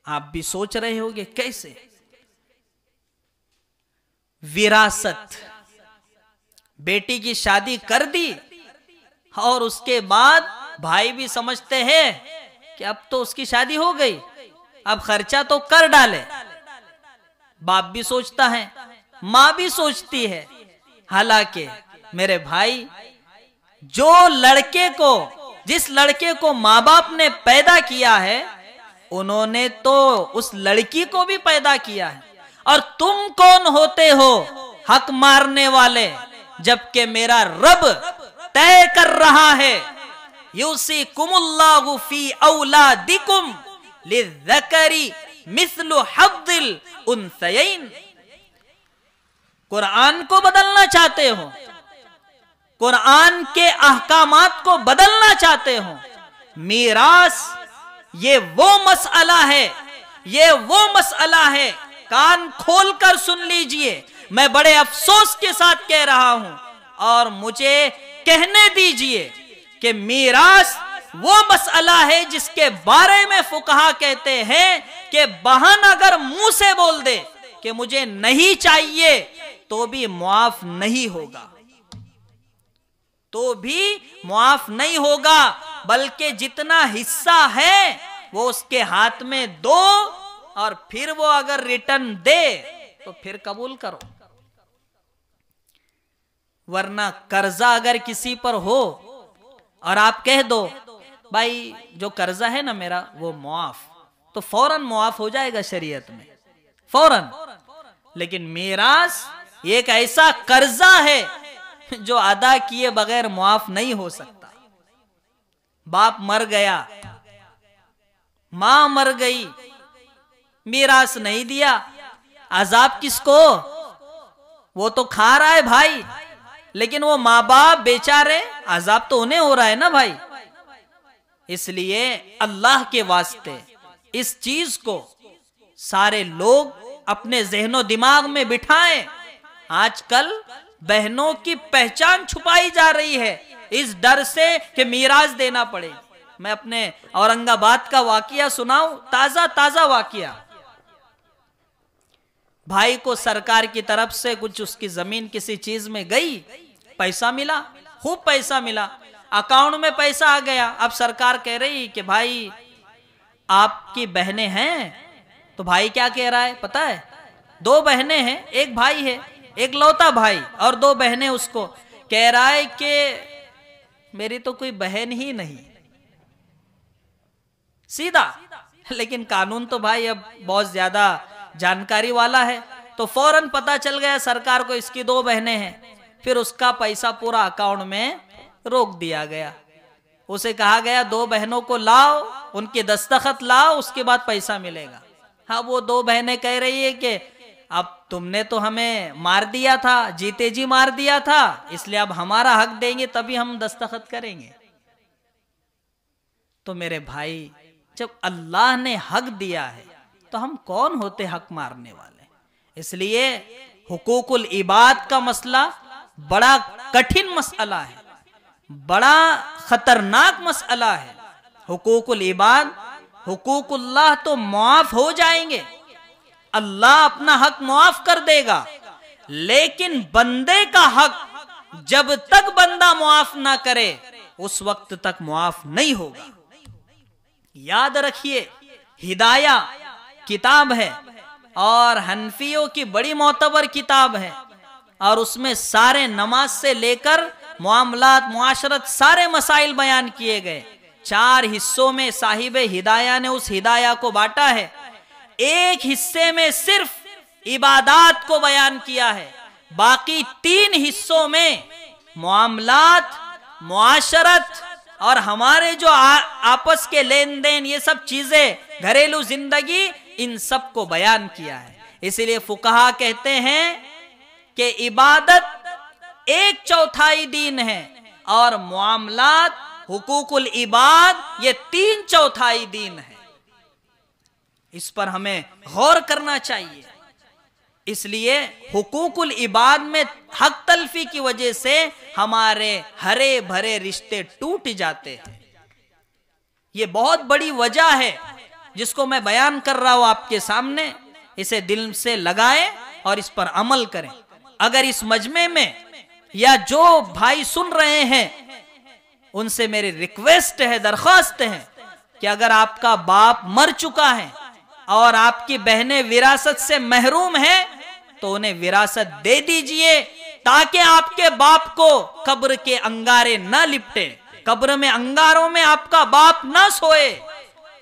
आप भी सोच रहे होंगे कैसे? विरासत, बेटी की शादी कर दी और उसके बाद भाई भी समझते हैं कि अब तो उसकी शादी हो गई, अब खर्चा तो कर डाले। बाप भी सोचता है, मां भी सोचती है। हालांकि मेरे भाई, जो लड़के को, जिस लड़के को माँ बाप ने पैदा किया है, उन्होंने तो उस लड़की को भी पैदा किया है। और तुम कौन होते हो हक मारने वाले, जबकि मेरा रब तय कर रहा है, यूसिकुमुल्लाहु फी औलादिकुम लिज़्ज़करी मिस्लु हद्दिल उन्सयैन। कुरान को बदलना चाहते हो, कुरान के अहकामात को बदलना चाहते हो। मीरास ये वो मसला है, ये वो मसला है, कान खोलकर सुन लीजिए। मैं बड़े अफसोस के साथ कह रहा हूं और मुझे कहने दीजिए कि मीरास वो मसला है जिसके बारे में फुकहा कहते हैं कि बहन अगर मुंह से बोल दे कि मुझे नहीं चाहिए तो भी मुआफ नहीं होगा, तो भी मुआफ नहीं होगा, बल्कि जितना हिस्सा है वो उसके हाथ में दो और फिर वो अगर रिटर्न दे तो फिर कबूल करो। वरना कर्जा अगर किसी पर हो और आप कह दो भाई जो कर्जा है ना मेरा वो मुआफ, तो फौरन मुआफ हो जाएगा शरीयत में, फौरन। लेकिन मीरास एक ऐसा कर्जा है जो अदा किए बगैर मुआफ नहीं हो सकता। बाप मर गया, मां मर गई, मीरास नहीं दिया, अजाब किसको? वो तो खा रहा है भाई, लेकिन वो माँ बाप बेचारे अजाब तो उन्हें हो रहा है ना भाई। इसलिए अल्लाह के वास्ते इस चीज को सारे लोग अपने ज़हनो दिमाग में बिठाएं। आजकल बहनों की पहचान छुपाई जा रही है इस डर से कि मीरास देना पड़े। मैं अपने औरंगाबाद का वाकया सुनाऊं, ताजा ताजा वाकया। भाई को सरकार की तरफ से कुछ उसकी जमीन किसी चीज में गई, पैसा मिला, खूब पैसा मिला, अकाउंट में पैसा आ गया। अब सरकार कह रही कि भाई आपकी बहनें हैं। तो भाई क्या कह रहा है पता है? 2 बहनें हैं, एक भाई है, एक लौता भाई और 2 बहनें। उसको कह रहा है कि मेरी तो कोई बहन ही नहीं, सीधा। लेकिन कानून तो भाई अब बहुत ज्यादा जानकारी वाला है, तो फौरन पता चल गया सरकार को इसकी 2 बहनें हैं। फिर उसका पैसा पूरा अकाउंट में रोक दिया गया। उसे कहा गया 2 बहनों को लाओ, उनके दस्तखत लाओ, उसके बाद पैसा मिलेगा। हाँ, वो 2 बहनें कह रही है कि अब तुमने तो हमें मार दिया था, जीते जी मार दिया था, इसलिए अब हमारा हक देंगे तभी हम दस्तखत करेंगे। तो मेरे भाई, जब अल्लाह ने हक दिया है तो हम कौन होते हक मारने वाले। इसलिए हुकूकुल इबाद का मसला बड़ा कठिन मसला है, बड़ा खतरनाक मसला है। हुकूकुल इबाद, हुकूकुल्लाह तो मुआफ हो जाएंगे, अल्लाह अपना हक मुआफ कर देगा, लेकिन बंदे का हक जब तक बंदा मुआफ ना करे उस वक्त तक मुआफ नहीं होगा। याद रखिए, हिदाया किताब है और हनफियों की बड़ी मोतबर किताब है, और उसमें सारे नमाज से लेकर मुआमलात, मुआशरत, सारे मसाइल बयान किए गए। 4 हिस्सों में साहिब हिदाया ने उस हिदाया को बांटा है। एक हिस्से में सिर्फ इबादात को बयान किया है, बाकी 3 हिस्सों में मुआमलात, मुआशरत और हमारे जो आपस के लेन देन, ये सब चीजें, घरेलू जिंदगी, इन सब को बयान किया है। इसलिए फुकहा कहते हैं कि इबादत 1/4 दीन है और मुआमलात, हुकूकुल इबाद, ये 3/4 दीन है। इस पर हमें गौर करना चाहिए। इसलिए हुकूकुल इबाद में हक तलफी की वजह से हमारे हरे भरे रिश्ते टूट जाते हैं। ये बहुत बड़ी वजह है जिसको मैं बयान कर रहा हूं आपके सामने। इसे दिल से लगाएं और इस पर अमल करें। अगर इस मजमे में या जो भाई सुन रहे हैं उनसे मेरी रिक्वेस्ट है, दरख्वास्त है कि अगर आपका बाप मर चुका है और आपकी बहनें विरासत से महरूम हैं तो उन्हें विरासत दे दीजिए, ताकि आपके बाप को कब्र के अंगारे न लिपटे, कब्र में अंगारों में आपका बाप न सोए,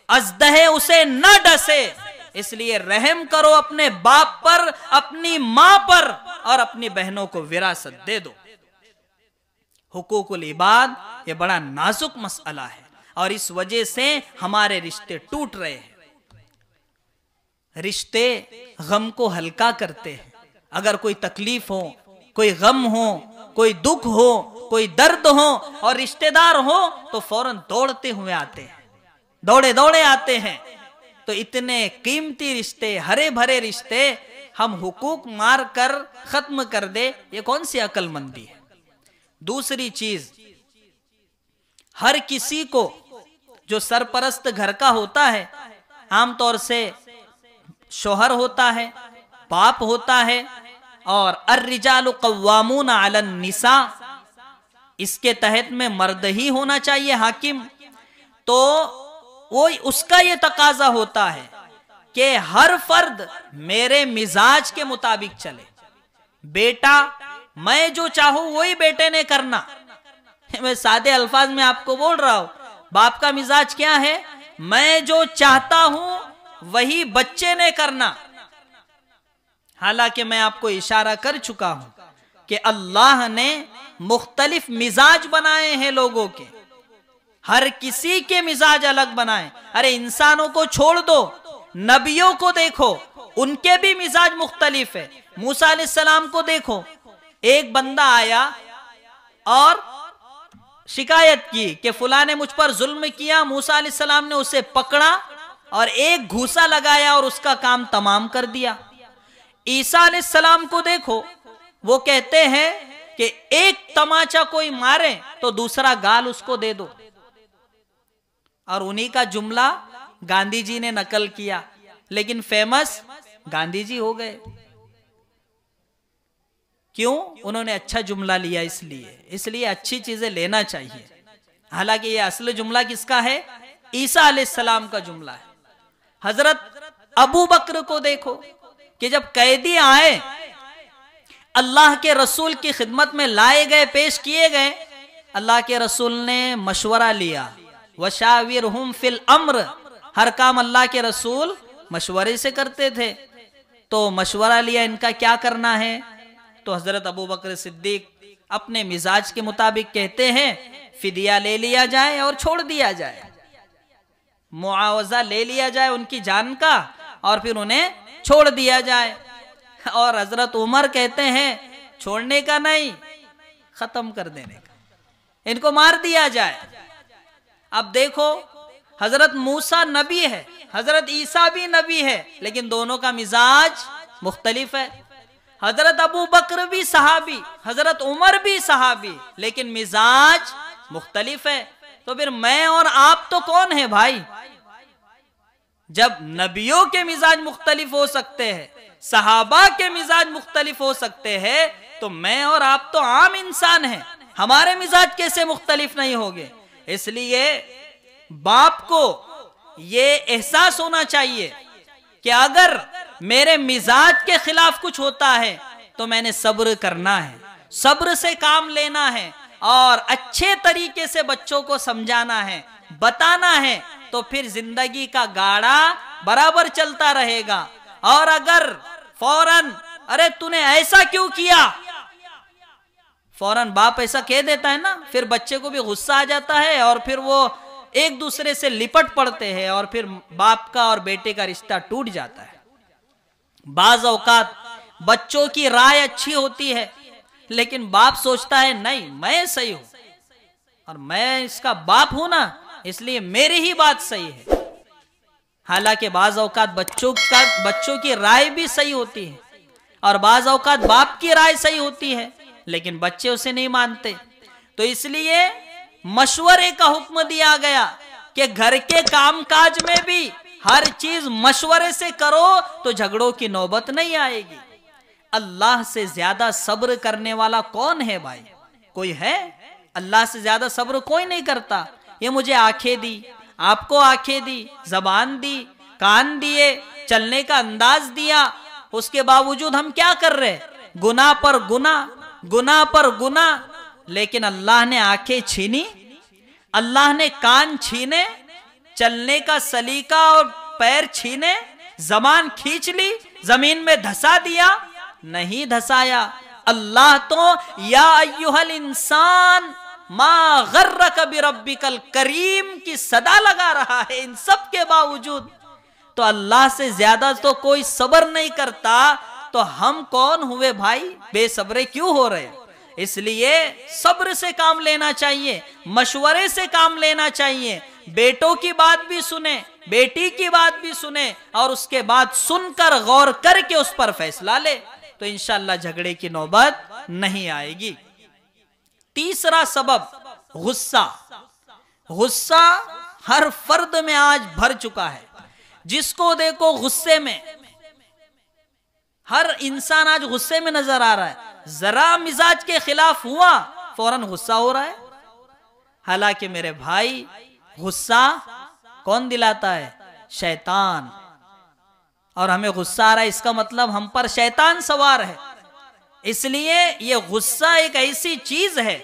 अजदहे उसे न डसे। इसलिए रहम करो अपने बाप पर, अपनी मां पर, और अपनी बहनों को विरासत दे दो। हुकूकुल इबाद ये बड़ा नाजुक मसला है और इस वजह से हमारे रिश्ते टूट रहे हैं। रिश्ते गम को हल्का करते हैं। अगर कोई तकलीफ हो, कोई गम हो, कोई दुख हो, कोई दर्द हो और रिश्तेदार हो तो फौरन दौड़ते हुए आते हैं, दौड़े दौड़े आते हैं। तो इतने कीमती रिश्ते, हरे भरे रिश्ते हम हुकूक मार कर खत्म कर दे, ये कौन सी अक्लमंदी है। दूसरी चीज, हर किसी को जो सरपरस्त घर का होता है, आमतौर से शोहर होता है, बाप होता है, और अर्रिजालु कव्वामून अलन निसा, इसके तहत में मर्द ही होना चाहिए हाकिम। तो वो उसका ये तकाजा होता है कि हर फर्द मेरे मिजाज के मुताबिक चले। बेटा, मैं जो चाहूं वही बेटे ने करना। मैं सादे अल्फाज में आपको बोल रहा हूं, बाप का मिजाज क्या है? मैं जो चाहता हूं वही बच्चे ने करना। हालांकि मैं आपको इशारा कर चुका हूं कि अल्लाह ने मुख्तलिफ मिजाज बनाए हैं लोगों के, हर किसी के मिजाज अलग बनाए। अरे इंसानों को छोड़ दो, नबियों को देखो, उनके भी मिजाज मुख्तलिफ है। मूसा अलैहिस्सलाम को देखो, एक बंदा आया और शिकायत की कि फुला ने मुझ पर जुल्म किया। मूसा अलैहिस्सलाम ने उसे पकड़ा और एक घूसा लगाया और उसका काम तमाम कर दिया। ईसा अलैहिस्सलाम को देखो, वो कहते हैं कि एक तमाचा कोई मारे तो दूसरा गाल उसको दे दो। और उन्हीं का जुमला गांधी जी ने नकल किया, लेकिन फेमस गांधी जी हो गए। क्यों? उन्होंने अच्छा जुमला लिया, इसलिए अच्छी चीजें लेना चाहिए। हालांकि ये असल जुमला किसका है? ईसा अलैहिस्सलाम का जुमला है। हजरत अबू बकर को देखो कि जब कैदी आए, अल्लाह के रसूल की खिदमत में लाए गए, पेश किए गए, अल्लाह के रसूल ने मशवरा लिया, वशाविरहुम फिल अम्र, हर काम अल्लाह के रसूल मशवरे से करते थे। तो मशवरा लिया इनका क्या करना है, तो हजरत अबू बकर सिद्दीक अपने मिजाज के मुताबिक कहते हैं फिदिया ले लिया जाए और छोड़ दिया जाए, मुआवजा ले लिया जाए उनकी जान का और फिर उन्हें छोड़ दिया जाए। और हजरत उमर कहते हैं छोड़ने का नहीं, खत्म कर देने का, इनको मार दिया जाए। अब देखो, हजरत मूसा नबी है, हजरत ईसा भी नबी है, लेकिन दोनों का मिजाज मुख्तलिफ है। हजरत अबू बकर भी सहाबी, हजरत उमर भी सहाबी, लेकिन मिजाज मुख्तलिफ है। तो फिर मैं और आप तो कौन है भाई? जब नबियों के मिजाज मुख्तलिफ हो सकते हैं, सहाबा के मिजाज मुख्तलिफ हो सकते हैं, तो मैं और आप तो आम इंसान हैं, हमारे मिजाज कैसे मुख्तलिफ नहीं होंगे? इसलिए बाप को ये एहसास होना चाहिए कि अगर मेरे मिजाज के खिलाफ कुछ होता है तो मैंने सब्र करना है, सब्र से काम लेना है और अच्छे तरीके से बच्चों को समझाना है, बताना है, तो फिर जिंदगी का गाड़ा बराबर चलता रहेगा। और अगर फौरन अरे तूने ऐसा क्यों किया, फौरन बाप ऐसा कह देता है ना, फिर बच्चे को भी गुस्सा आ जाता है और फिर वो एक दूसरे से लिपट पड़ते हैं और फिर बाप का और बेटे का रिश्ता टूट जाता है। बाज औकात बच्चों की राय अच्छी होती है, लेकिन बाप सोचता है नहीं मैं सही हूं और मैं इसका बाप हूं ना, इसलिए मेरी ही बात सही है। हालांकि बाज औकात बच्चों की राय भी सही होती है और बाज औकात बाप की राय सही होती है, लेकिन बच्चे उसे नहीं मानते। तो इसलिए मशवरे का हुक्म दिया गया कि घर के कामकाज में भी हर चीज मशवरे से करो तो झगड़ों की नौबत नहीं आएगी। अल्लाह से ज्यादा सब्र करने वाला कौन है भाई? कोई है? अल्लाह से ज्यादा सब्र कोई नहीं करता। ये मुझे आंखें दी, आपको आंखें दी, जबान दी, कान दिए, चलने का अंदाज दिया, उसके बावजूद हम क्या कर रहे? गुनाह पर गुनाह, गुनाह पर गुनाह। लेकिन अल्लाह ने आंखें छीनी, अल्लाह ने कान छीने, चलने का सलीका और पैर छीने, जबान खींच ली, जमीन में धसा दिया? नहीं धसाया। अल्लाह तो या अय्युहल इंसान मा गर्रक बिरब्बिकल करीम की सदा लगा रहा है। इन सब के बावजूद तो अल्लाह से ज्यादा तो कोई सब्र नहीं करता, तो हम कौन हुए भाई? बेसब्रे क्यों हो रहे? इसलिए सब्र से काम लेना चाहिए, मशवरे से काम लेना चाहिए। बेटों की बात भी सुने, बेटी की बात भी सुने और उसके बाद सुनकर गौर करके उस पर फैसला ले, तो इंशाअल्लाह झगड़े की नौबत नहीं आएगी। तीसरा सबब गुस्सा। गुस्सा हर फर्द में आज भर चुका है। जिसको देखो गुस्से में, हर इंसान आज गुस्से में नजर आ रहा है। जरा मिजाज के खिलाफ हुआ फौरन गुस्सा हो रहा है। हालांकि मेरे भाई, गुस्सा कौन दिलाता है? शैतान। और हमें गुस्सा आ रहा है, इसका मतलब हम पर शैतान सवार है। इसलिए ये गुस्सा एक ऐसी चीज है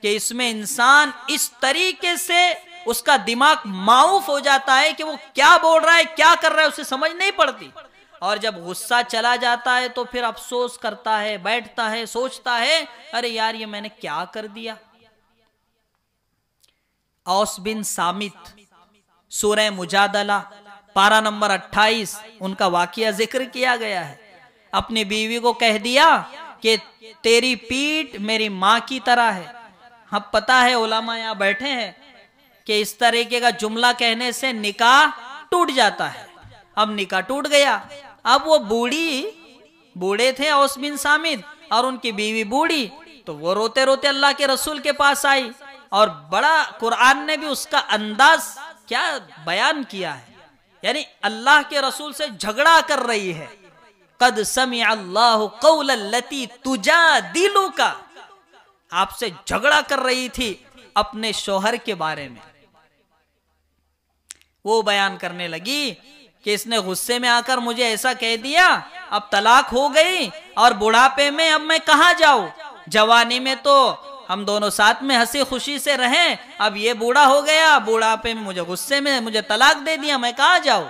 कि इसमें इंसान इस तरीके से उसका दिमाग माऊफ हो जाता है कि वो क्या बोल रहा है, क्या कर रहा है, उसे समझ नहीं पड़ती। और जब गुस्सा चला जाता है तो फिर अफसोस करता है, बैठता है, सोचता है अरे यार ये मैंने क्या कर दिया। औस बिन सामित, सूरह मुजादला पारा नंबर 28, उनका वाकया जिक्र किया गया है। अपनी बीवी को कह दिया कि तेरी पीठ मेरी माँ की तरह है। हम पता है उलमा यहाँ बैठे हैं कि इस तरीके का जुमला कहने से निकाह टूट जाता है। अब निकाह टूट गया। अब वो बूढ़े थे औस बिन सामित और उनकी बीवी बूढ़ी, तो वो रोते रोते अल्लाह के रसूल के पास आई और बड़ा कुरान ने भी उसका अंदाज क्या बयान किया है। यानी अल्लाह के रसूल से झगड़ा कर रही है। कद समिअ अल्लाहु क़ौलल्लती तुजादिलुका, आपसे झगड़ा कर रही थी अपने शौहर के बारे में। वो बयान करने लगी कि इसने गुस्से में आकर मुझे ऐसा कह दिया, अब तलाक हो गई और बुढ़ापे में अब मैं कहां जाऊं? जवानी में तो हम दोनों साथ में हंसी खुशी से रहें। अब ये बूढ़ा हो गया, बूढ़ापे में मुझे गुस्से में मुझे तलाक दे दिया, मैं कहाँ जाऊं।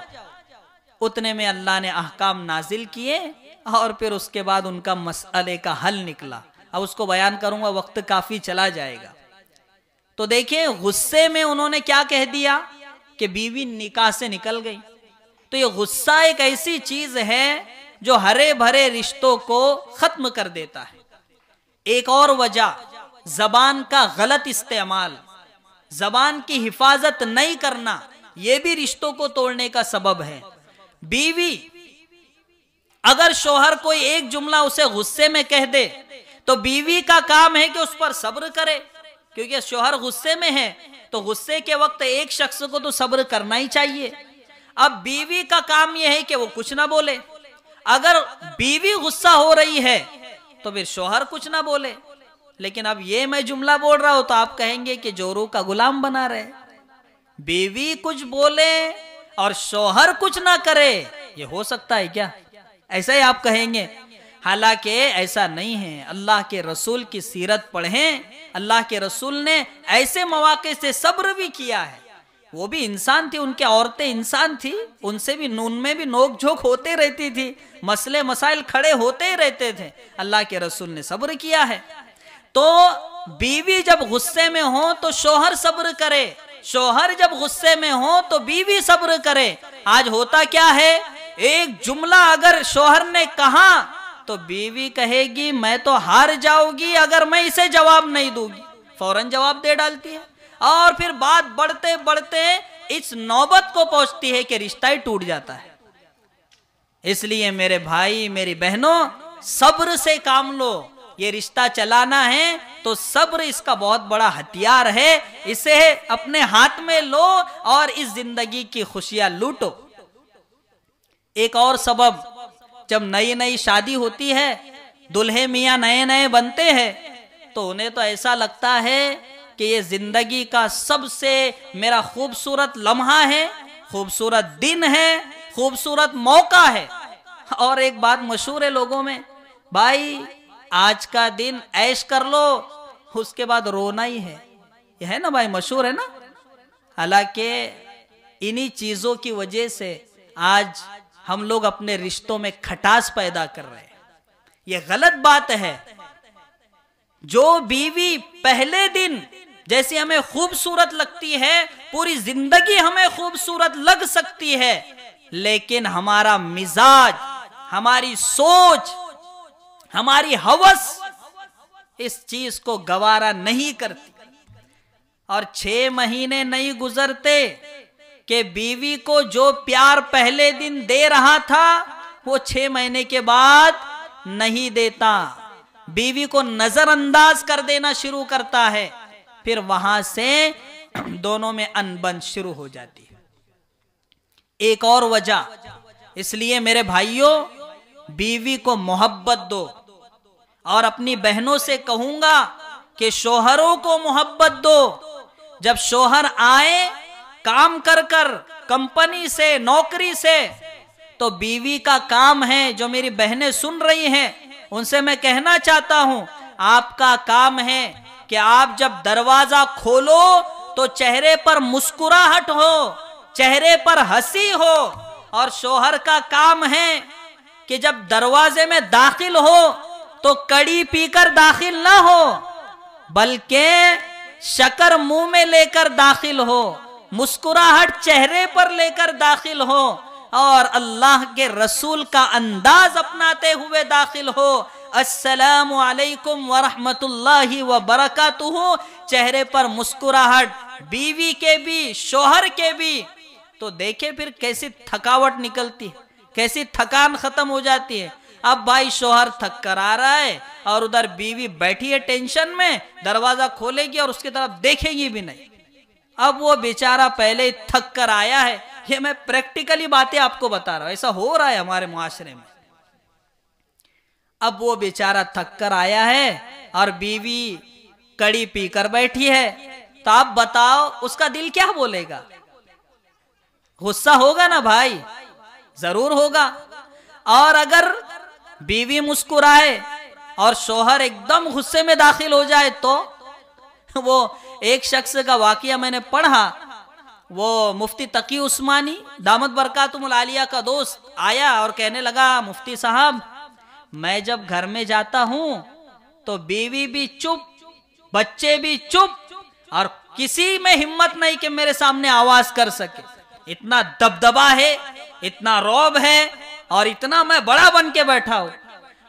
उतने में अल्लाह ने अहकाम नाजिल किए और फिर उसके बाद उनका मसले का हल निकला। अब उसको बयान करूंगा, वक्त काफी चला जाएगा। तो देखिए, गुस्से में उन्होंने क्या कह दिया कि बीवी निकाह से निकल गई। तो ये गुस्सा एक ऐसी चीज है जो हरे भरे रिश्तों को खत्म कर देता है। एक और वजह, जबान का गलत इस्तेमाल, जबान की हिफाजत नहीं करना, यह भी रिश्तों को तोड़ने का सबब है। बीवी अगर शोहर कोई एक जुमला उसे गुस्से में कह दे तो बीवी का काम है कि उस पर सब्र करे, क्योंकि शोहर गुस्से में है तो गुस्से के वक्त एक शख्स को तो सब्र करना ही चाहिए। अब बीवी का काम यह है कि वो कुछ ना बोले। अगर बीवी गुस्सा हो रही है तो फिर शोहर कुछ ना बोले। लेकिन अब ये मैं जुमला बोल रहा हूं तो आप कहेंगे कि जोरू का गुलाम बना रहे। बीवी कुछ बोले और शोहर कुछ ना करे, ये हो सकता है क्या? ऐसा ही आप कहेंगे। हालांकि ऐसा नहीं है। अल्लाह के रसूल की सीरत पढ़ें, अल्लाह के रसूल ने ऐसे मौके से सब्र भी किया है। वो भी इंसान थी, उनके औरतें इंसान थी, उनसे भी उनमें भी नोक झोंक होते रहती थी, मसले मसाइल खड़े होते ही रहते थे। अल्लाह के रसूल ने सब्र किया है। तो बीवी जब गुस्से में हो तो शोहर सब्र करे, शोहर जब गुस्से में हो तो बीवी सब्र करे। आज होता क्या है, एक जुमला अगर शोहर ने कहा तो बीवी कहेगी मैं तो हार जाऊंगी अगर मैं इसे जवाब नहीं दूंगी, फौरन जवाब दे डालती है। और फिर बात बढ़ते बढ़ते इस नौबत को पहुंचती है कि रिश्ता ही टूट जाता है। इसलिए मेरे भाई मेरी बहनों, सब्र से काम लो। ये रिश्ता चलाना है तो सब्र इसका बहुत बड़ा हथियार है। इसे अपने हाथ में लो और इस जिंदगी की खुशियां लूटो। एक और सबब, जब नई नई शादी होती है, दुल्हे मियां नए नए बनते हैं तो उन्हें तो ऐसा लगता है कि ये जिंदगी का सबसे मेरा खूबसूरत लम्हा है, खूबसूरत दिन है, खूबसूरत मौका है। और एक बात मशहूर है लोगों में, भाई आज का दिन ऐश कर लो, उसके बाद रोना ही है। ये है ना भाई, मशहूर है ना। हालांकि इन्हीं चीजों की वजह से आज हम लोग अपने रिश्तों में खटास पैदा कर रहे हैं। ये गलत बात है। जो बीवी पहले दिन जैसी हमें खूबसूरत लगती है, पूरी जिंदगी हमें खूबसूरत लग सकती है, लेकिन हमारा मिजाज, हमारी सोच, हमारी हवस इस चीज को गवारा नहीं करती। और 6 महीने नहीं गुजरते कि बीवी को जो प्यार पहले दिन दे रहा था वो 6 महीने के बाद नहीं देता, बीवी को नजरअंदाज कर देना शुरू करता है। फिर वहां से दोनों में अनबन शुरू हो जाती है। एक और वजह, इसलिए मेरे भाइयों, बीवी को मोहब्बत दो। और अपनी बहनों से कहूंगा कि शोहरों को मोहब्बत दो। जब शोहर आए काम कर कर कंपनी से, नौकरी से, तो बीवी का काम है, जो मेरी बहनें सुन रही हैं उनसे मैं कहना चाहता हूं, आपका काम है कि आप जब दरवाजा खोलो तो चेहरे पर मुस्कुराहट हो, चेहरे पर हंसी हो। और शोहर का काम है कि जब दरवाजे में दाखिल हो तो कड़ी पीकर दाखिल ना हो, बल्कि शक्कर मुंह में लेकर दाखिल हो, मुस्कुराहट चेहरे पर लेकर दाखिल हो और अल्लाह के रसूल का अंदाज अपनाते हुए दाखिल हो। अस्सलामु अलैकुम व रहमतुल्लाहि व बरकातुहू, चेहरे पर मुस्कुराहट, बीवी के भी शोहर के भी। तो देखे फिर कैसी थकावट निकलती है, कैसी थकान खत्म हो जाती है। अब भाई शोहर थक कर आ रहा है और उधर बीवी बैठी है टेंशन में, दरवाजा खोलेगी और उसकी तरफ देखेगी भी नहीं। अब वो बेचारा पहले थक कर आया है, ये मैं प्रैक्टिकली बातें आपको बता रहा हूं, ऐसा हो रहा है हमारे मुआशरे में। अब वो बेचारा थक कर आया है और बीवी कड़ी पीकर बैठी है, तो आप बताओ उसका दिल क्या बोलेगा? गुस्सा होगा ना भाई, जरूर होगा। और अगर बीवी मुस्कुराए और शोहर एकदम गुस्से में दाखिल हो जाए वो एक शख्स का वाकया मैंने पढ़ा, वो मुफ्ती तकी उस्मानी दामद बरकातुहुल आलिया का दोस्त आया और कहने लगा, मुफ्ती साहब मैं जब घर में जाता हूं तो बीवी भी चुप, बच्चे भी चुप, और किसी में हिम्मत नहीं कि मेरे सामने आवाज कर सके। इतना दबदबा है, इतना रौब है, और इतना मैं बड़ा बन के बैठा हूं।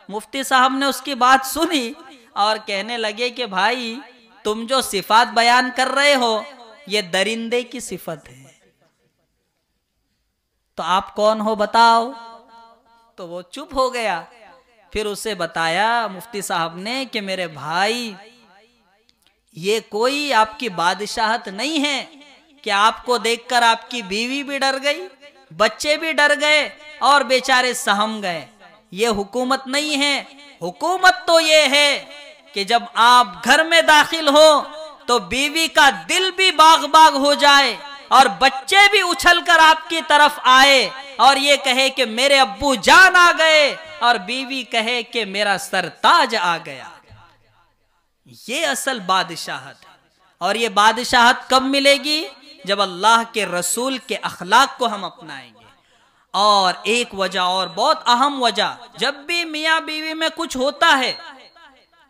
मुफ्ती साहब ने उसकी बात सुनी और कहने लगे कि भाई तुम जो सिफात बयान कर रहे हो ये दरिंदे की सिफत है, तो आप कौन हो बताओ। तो वो चुप हो गया। फिर उसे बताया मुफ्ती साहब ने कि मेरे भाई ये कोई आपकी बादशाहत नहीं है कि आपको देखकर आपकी बीवी भी डर गई, बच्चे भी डर गए और बेचारे सहम गए। ये हुकूमत नहीं है। हुकूमत तो ये है कि जब आप घर में दाखिल हो तो बीवी का दिल भी बाग बाग हो जाए और बच्चे भी उछलकर आपकी तरफ आए और ये कहे कि मेरे अब्बू जान आ गए, और बीवी कहे कि मेरा सरताज आ गया। ये असल बादशाहत है। और ये बादशाहत कब मिलेगी? जब अल्लाह के रसूल के अखलाक को हम अपनाएंगे। और एक वजह और बहुत अहम वजह, जब भी मियाँ बीवी में कुछ होता है,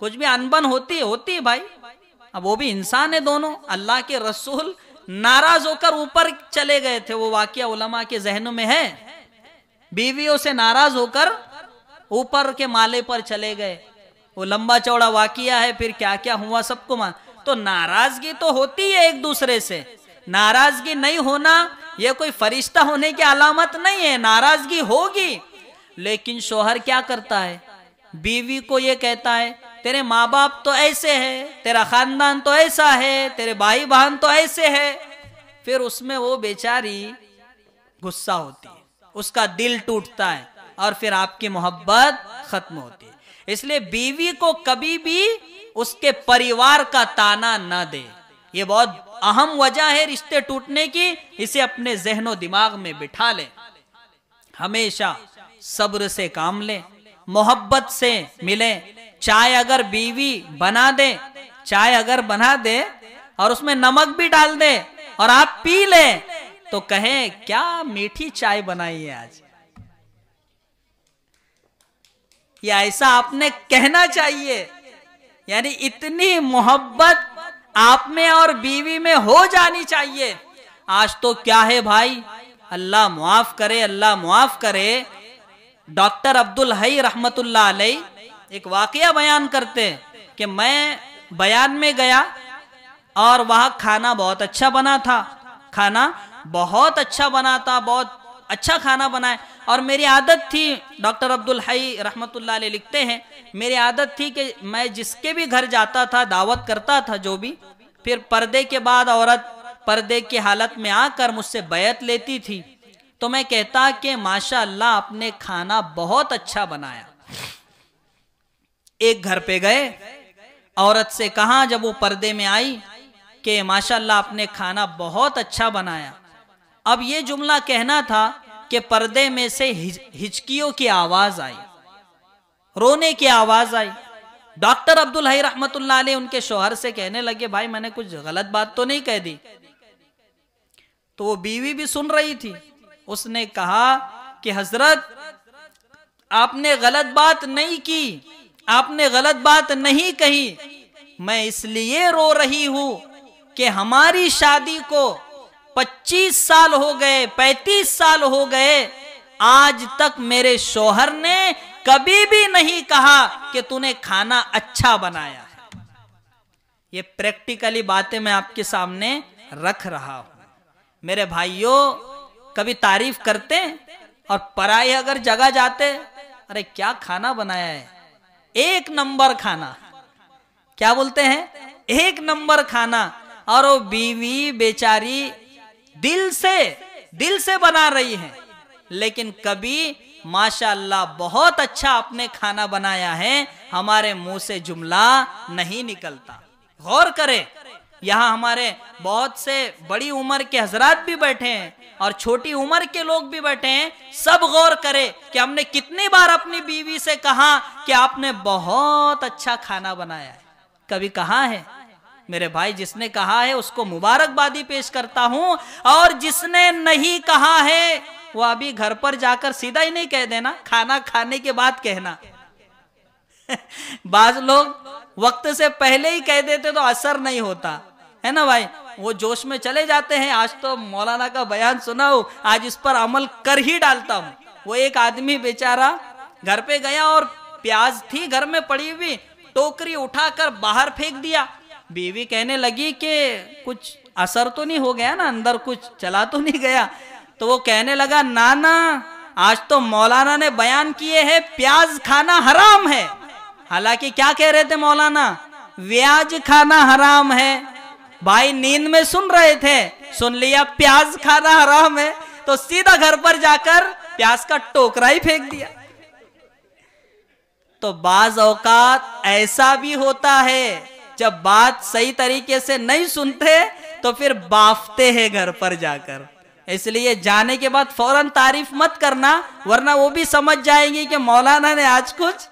कुछ भी अनबन होती है भाई, अब वो भी इंसान है दोनों। अल्लाह के रसूल नाराज होकर ऊपर चले गए थे, वो वाकया उलमा के जहनों में है। बीवियों से नाराज होकर ऊपर के माले पर चले गए। वो लंबा चौड़ा वाकया है, फिर क्या क्या हुआ सबको मान। तो नाराजगी तो होती है एक दूसरे से। नाराजगी नहीं होना ये कोई फरिश्ता होने की अलामत नहीं है, नाराजगी होगी। लेकिन शौहर क्या करता है? बीवी को ये कहता है तेरे माँ बाप तो ऐसे है, तेरा खानदान तो ऐसा है, तेरे भाई बहन तो ऐसे है। फिर उसमें वो बेचारी गुस्सा होती है, उसका दिल टूटता है और फिर आपकी मोहब्बत खत्म होती है। इसलिए बीवी को कभी भी उसके परिवार का ताना न दे। ये बहुत अहम वजह है रिश्ते टूटने की। इसे अपने जहनो दिमाग में बिठा ले। हमेशा सब्र से काम ले, मोहब्बत से मिले। चाय अगर बीवी बना दे, चाय अगर बना दे और उसमें नमक भी डाल दे और आप पी ले, तो कहे क्या मीठी चाय बनाई है आज। या ऐसा आपने कहना चाहिए। यानी इतनी मोहब्बत आप में और बीवी में हो जानी चाहिए। आज तो क्या है भाई, अल्लाह मुआफ करे, अल्लाह मुआफ करे। डॉक्टर अब्दुल हई रहमतुल्लाह अलैह एक वाकया बयान करते हैं कि मैं बयान में गया और वहां खाना बहुत अच्छा बना था, खाना बहुत अच्छा बना था, बहुत अच्छा खाना बनाए। और मेरी आदत थी, डॉक्टर अब्दुल हई रहमतुल्लाह अलैह लिखते हैं, मेरी आदत थी कि मैं जिसके भी घर जाता था, दावत करता था जो भी, फिर पर्दे के बाद औरत पर्दे की हालत में आकर मुझसे बैत लेती थी, तो मैं कहता कि माशाअल्लाह आपने खाना बहुत अच्छा बनाया। एक घर पे गए, औरत से कहा जब वो पर्दे में आई कि माशाअल्लाह आपने खाना बहुत अच्छा बनाया। अब ये जुमला कहना था कि पर्दे में से हिचकियों की आवाज आई, रोने की आवाज आई। डॉक्टर अब्दुल हई रहमतुल्लाह अलैह उनके शौहर से कहने लगे भाई मैंने कुछ गलत बात तो नहीं कह दी। तो वो बीवी भी सुन रही थी। उसने कहा कि हजरत आपने गलत बात नहीं की, आपने गलत बात नहीं कही। मैं इसलिए रो रही हूं कि हमारी शादी को 25 साल हो गए, 35 साल हो गए, आज तक मेरे शौहर ने कभी भी नहीं कहा कि तूने खाना अच्छा बनाया है। ये प्रैक्टिकली बातें मैं आपके सामने रख रहा हूं। मेरे भाइयों, कभी तारीफ करते और पराई अगर जगह जाते, अरे क्या खाना बनाया है, एक नंबर खाना, क्या बोलते हैं, एक नंबर खाना। और वो बीवी बेचारी दिल से बना रही है, लेकिन कभी माशाअल्लाह बहुत अच्छा आपने खाना बनाया है हमारे मुंह से जुमला नहीं निकलता। गौर करें, यहाँ हमारे बहुत से बड़ी उम्र के हजरात भी बैठे हैं और छोटी उम्र के लोग भी बैठे हैं। सब गौर करें कि हमने कितनी बार अपनी बीवी से कहा कि आपने बहुत अच्छा खाना बनाया है। कभी कहा है? मेरे भाई, जिसने कहा है उसको मुबारकबादी पेश करता हूं, और जिसने नहीं कहा है वो अभी घर पर जाकर सीधा ही नहीं कह देना, खाना खाने के बाद कहना। बाज लोग वक्त से पहले ही कह देते तो असर नहीं होता है ना भाई, वो जोश में चले जाते हैं, आज तो मौलाना का बयान सुना हूं, आज इस पर अमल कर ही डालता हूं। वो एक आदमी बेचारा घर पे गया और प्याज थी घर में पड़ी हुई, टोकरी उठाकर बाहर फेंक दिया। बीवी कहने लगी कि कुछ असर तो नहीं हो गया ना, अंदर कुछ चला तो नहीं गया। तो वो कहने लगा, नाना आज तो मौलाना ने बयान किए हैं प्याज खाना हराम है। हालांकि क्या कह रहे थे मौलाना, व्याज खाना हराम है। भाई नींद में सुन रहे थे, सुन लिया प्याज खाना हराम है, तो सीधा घर पर जाकर प्याज का टोकरा ही फेंक दिया। तो बाज औकात ऐसा भी होता है, जब बात सही तरीके से नहीं सुनते तो फिर बाफते हैं घर पर जाकर। इसलिए जाने के बाद फौरन तारीफ मत करना, वरना वो भी समझ जाएंगे कि मौलाना ने आज कुछ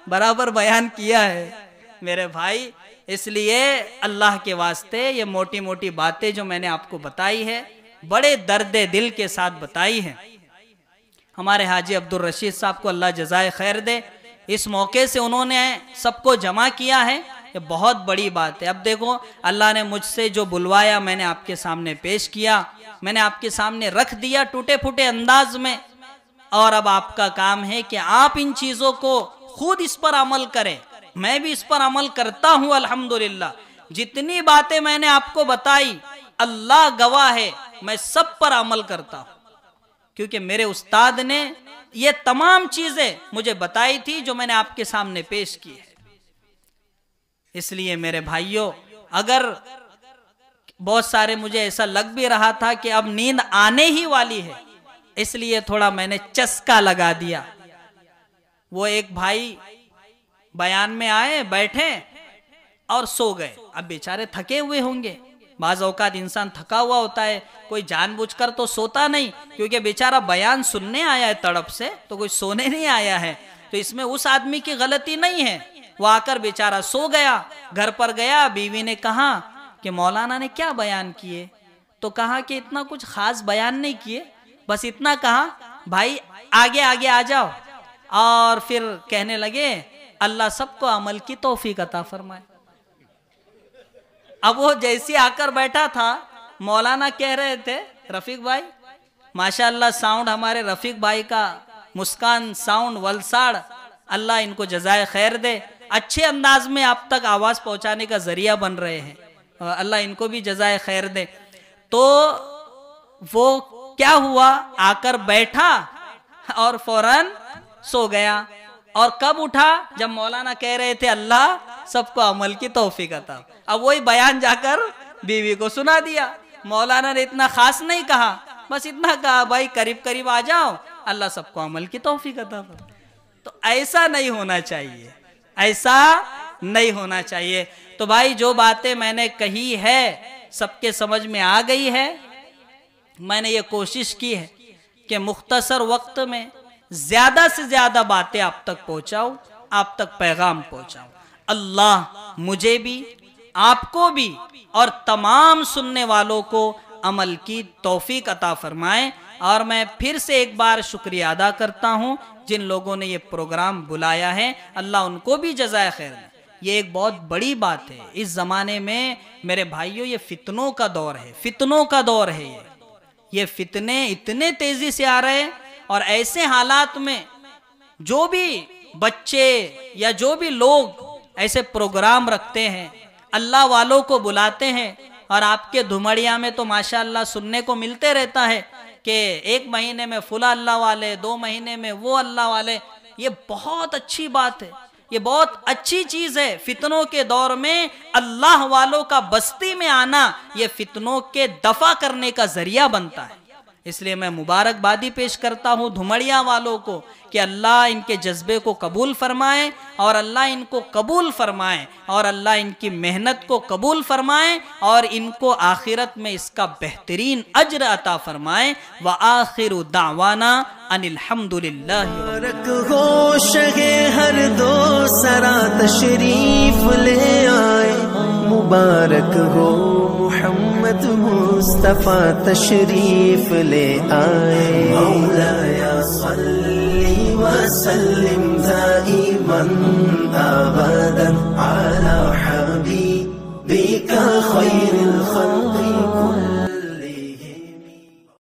बराबर बयान किया है। मेरे भाई, इसलिए अल्लाह के वास्ते ये मोटी मोटी बातें जो मैंने आपको बताई है, बड़े दर्द दिल के साथ बताई है। हमारे हाजी अब्दुल रशीद साहब को अल्लाह जज़ाए खैर दे, इस मौके से उन्होंने सबको जमा किया है, ये बहुत बड़ी बात है। अब देखो, अल्लाह ने मुझसे जो बुलवाया मैंने आपके सामने पेश किया, मैंने आपके सामने रख दिया टूटे फूटे अंदाज में, और अब आपका काम है कि आप इन चीजों को खुद इस पर अमल करें। मैं भी इस पर अमल करता हूं अल्हम्दुलिल्लाह। जितनी बातें मैंने आपको बताई, अल्लाह गवाह है, मैं सब पर अमल करता हूं, क्योंकि मेरे उस्ताद ने ये तमाम चीजें मुझे बताई थी जो मैंने आपके सामने पेश की है। इसलिए मेरे भाइयों, अगर बहुत सारे मुझे ऐसा लग भी रहा था कि अब नींद आने ही वाली है, इसलिए थोड़ा मैंने चस्का लगा दिया। वो एक भाई बयान में आए, बैठे और सो गए। अब बेचारे थके हुए होंगे, बाज़ औकात इंसान थका हुआ होता है, कोई जानबूझकर तो सोता नहीं, क्योंकि बेचारा बयान सुनने आया है तड़प से, तो कोई सोने नहीं आया है। तो इसमें उस आदमी की गलती नहीं है, वो आकर बेचारा सो गया। घर पर गया, बीवी ने कहा कि मौलाना ने क्या बयान किए, तो कहा कि इतना कुछ खास बयान नहीं किए, बस इतना कहा भाई आगे आगे आ जाओ, और फिर कहने लगे अल्लाह सबको अमल की तौफीक अता फरमाए। अब वो जैसे आकर बैठा था, मौलाना कह रहे थे, रफीक भाई माशाअल्लाह साउंड हमारे रफीक भाई का, मुस्कान साउंड वलसाड़, अल्लाह इनको जज़ाए खैर दे, अच्छे अंदाज में आप तक आवाज पहुंचाने का जरिया बन रहे हैं, अल्लाह इनको भी जज़ाए खैर दे। तो वो क्या हुआ, आकर बैठा और फौरन सो गया। और कब उठा, जब मौलाना कह रहे थे अल्लाह सबको अमल की तौफीक अता। अब वही बयान जाकर बीवी को सुना दिया। मौलाना ने इतना खास नहीं कहा, बस इतना कहा भाई करीब करीब आ जाओ, अल्लाह सबको अमल की तौफीक अता फरमाए। तो ऐसा नहीं होना चाहिए, ऐसा नहीं होना चाहिए। तो भाई जो बातें मैंने कही है सबके समझ में आ गई है। मैंने ये कोशिश की है कि मुख्तसर वक्त में ज्यादा से ज्यादा बातें आप तक पहुंचाऊं, आप तक पैगाम पहुंचाऊं। अल्लाह मुझे भी, आपको भी और तमाम सुनने वालों को अमल की तौफीक अता फरमाए। और मैं फिर से एक बार शुक्रिया अदा करता हूं जिन लोगों ने ये प्रोग्राम बुलाया है, अल्लाह उनको भी जज़ाए खैर दे। ये एक बहुत बड़ी बात है इस जमाने में मेरे भाइयों, ये फितनों का दौर है, फितनों का दौर है। ये फितने इतने तेजी से आ रहे हैं, और ऐसे हालात में जो भी बच्चे या जो भी लोग ऐसे प्रोग्राम रखते हैं, अल्लाह वालों को बुलाते हैं, और आपके धुमड़िया में तो माशाअल्लाह सुनने को मिलते रहता है कि 1 महीने में फुला अल्लाह वाले, 2 महीने में वो अल्लाह वाले। ये बहुत अच्छी बात है, ये बहुत अच्छी चीज है। फितनों के दौर में अल्लाह वालों का बस्ती में आना, ये फितनों के दफा करने का जरिया बनता है। इसलिए मैं मुबारकबादी पेश करता हूँ धुमड़िया वालों को कि अल्लाह इनके जज्बे को कबूल फरमाए, और अल्लाह इनको कबूल फरमाए, और अल्लाह इनकी मेहनत को कबूल फरमाए, और इनको आखिरत में इसका बेहतरीन अज्र अता फरमाए। व आखिरु दावाना अनिल हम्दुलिल्लाह। हो शगे हर दो सरा तशरीफ ले आए। मुबारक हो, मुहम्मद मुस्तफा तशरीफ ले आए। मौलाया सल्ली व सल्लिम दाइमन अबदन अला हबीबिका खैरिल खल्क़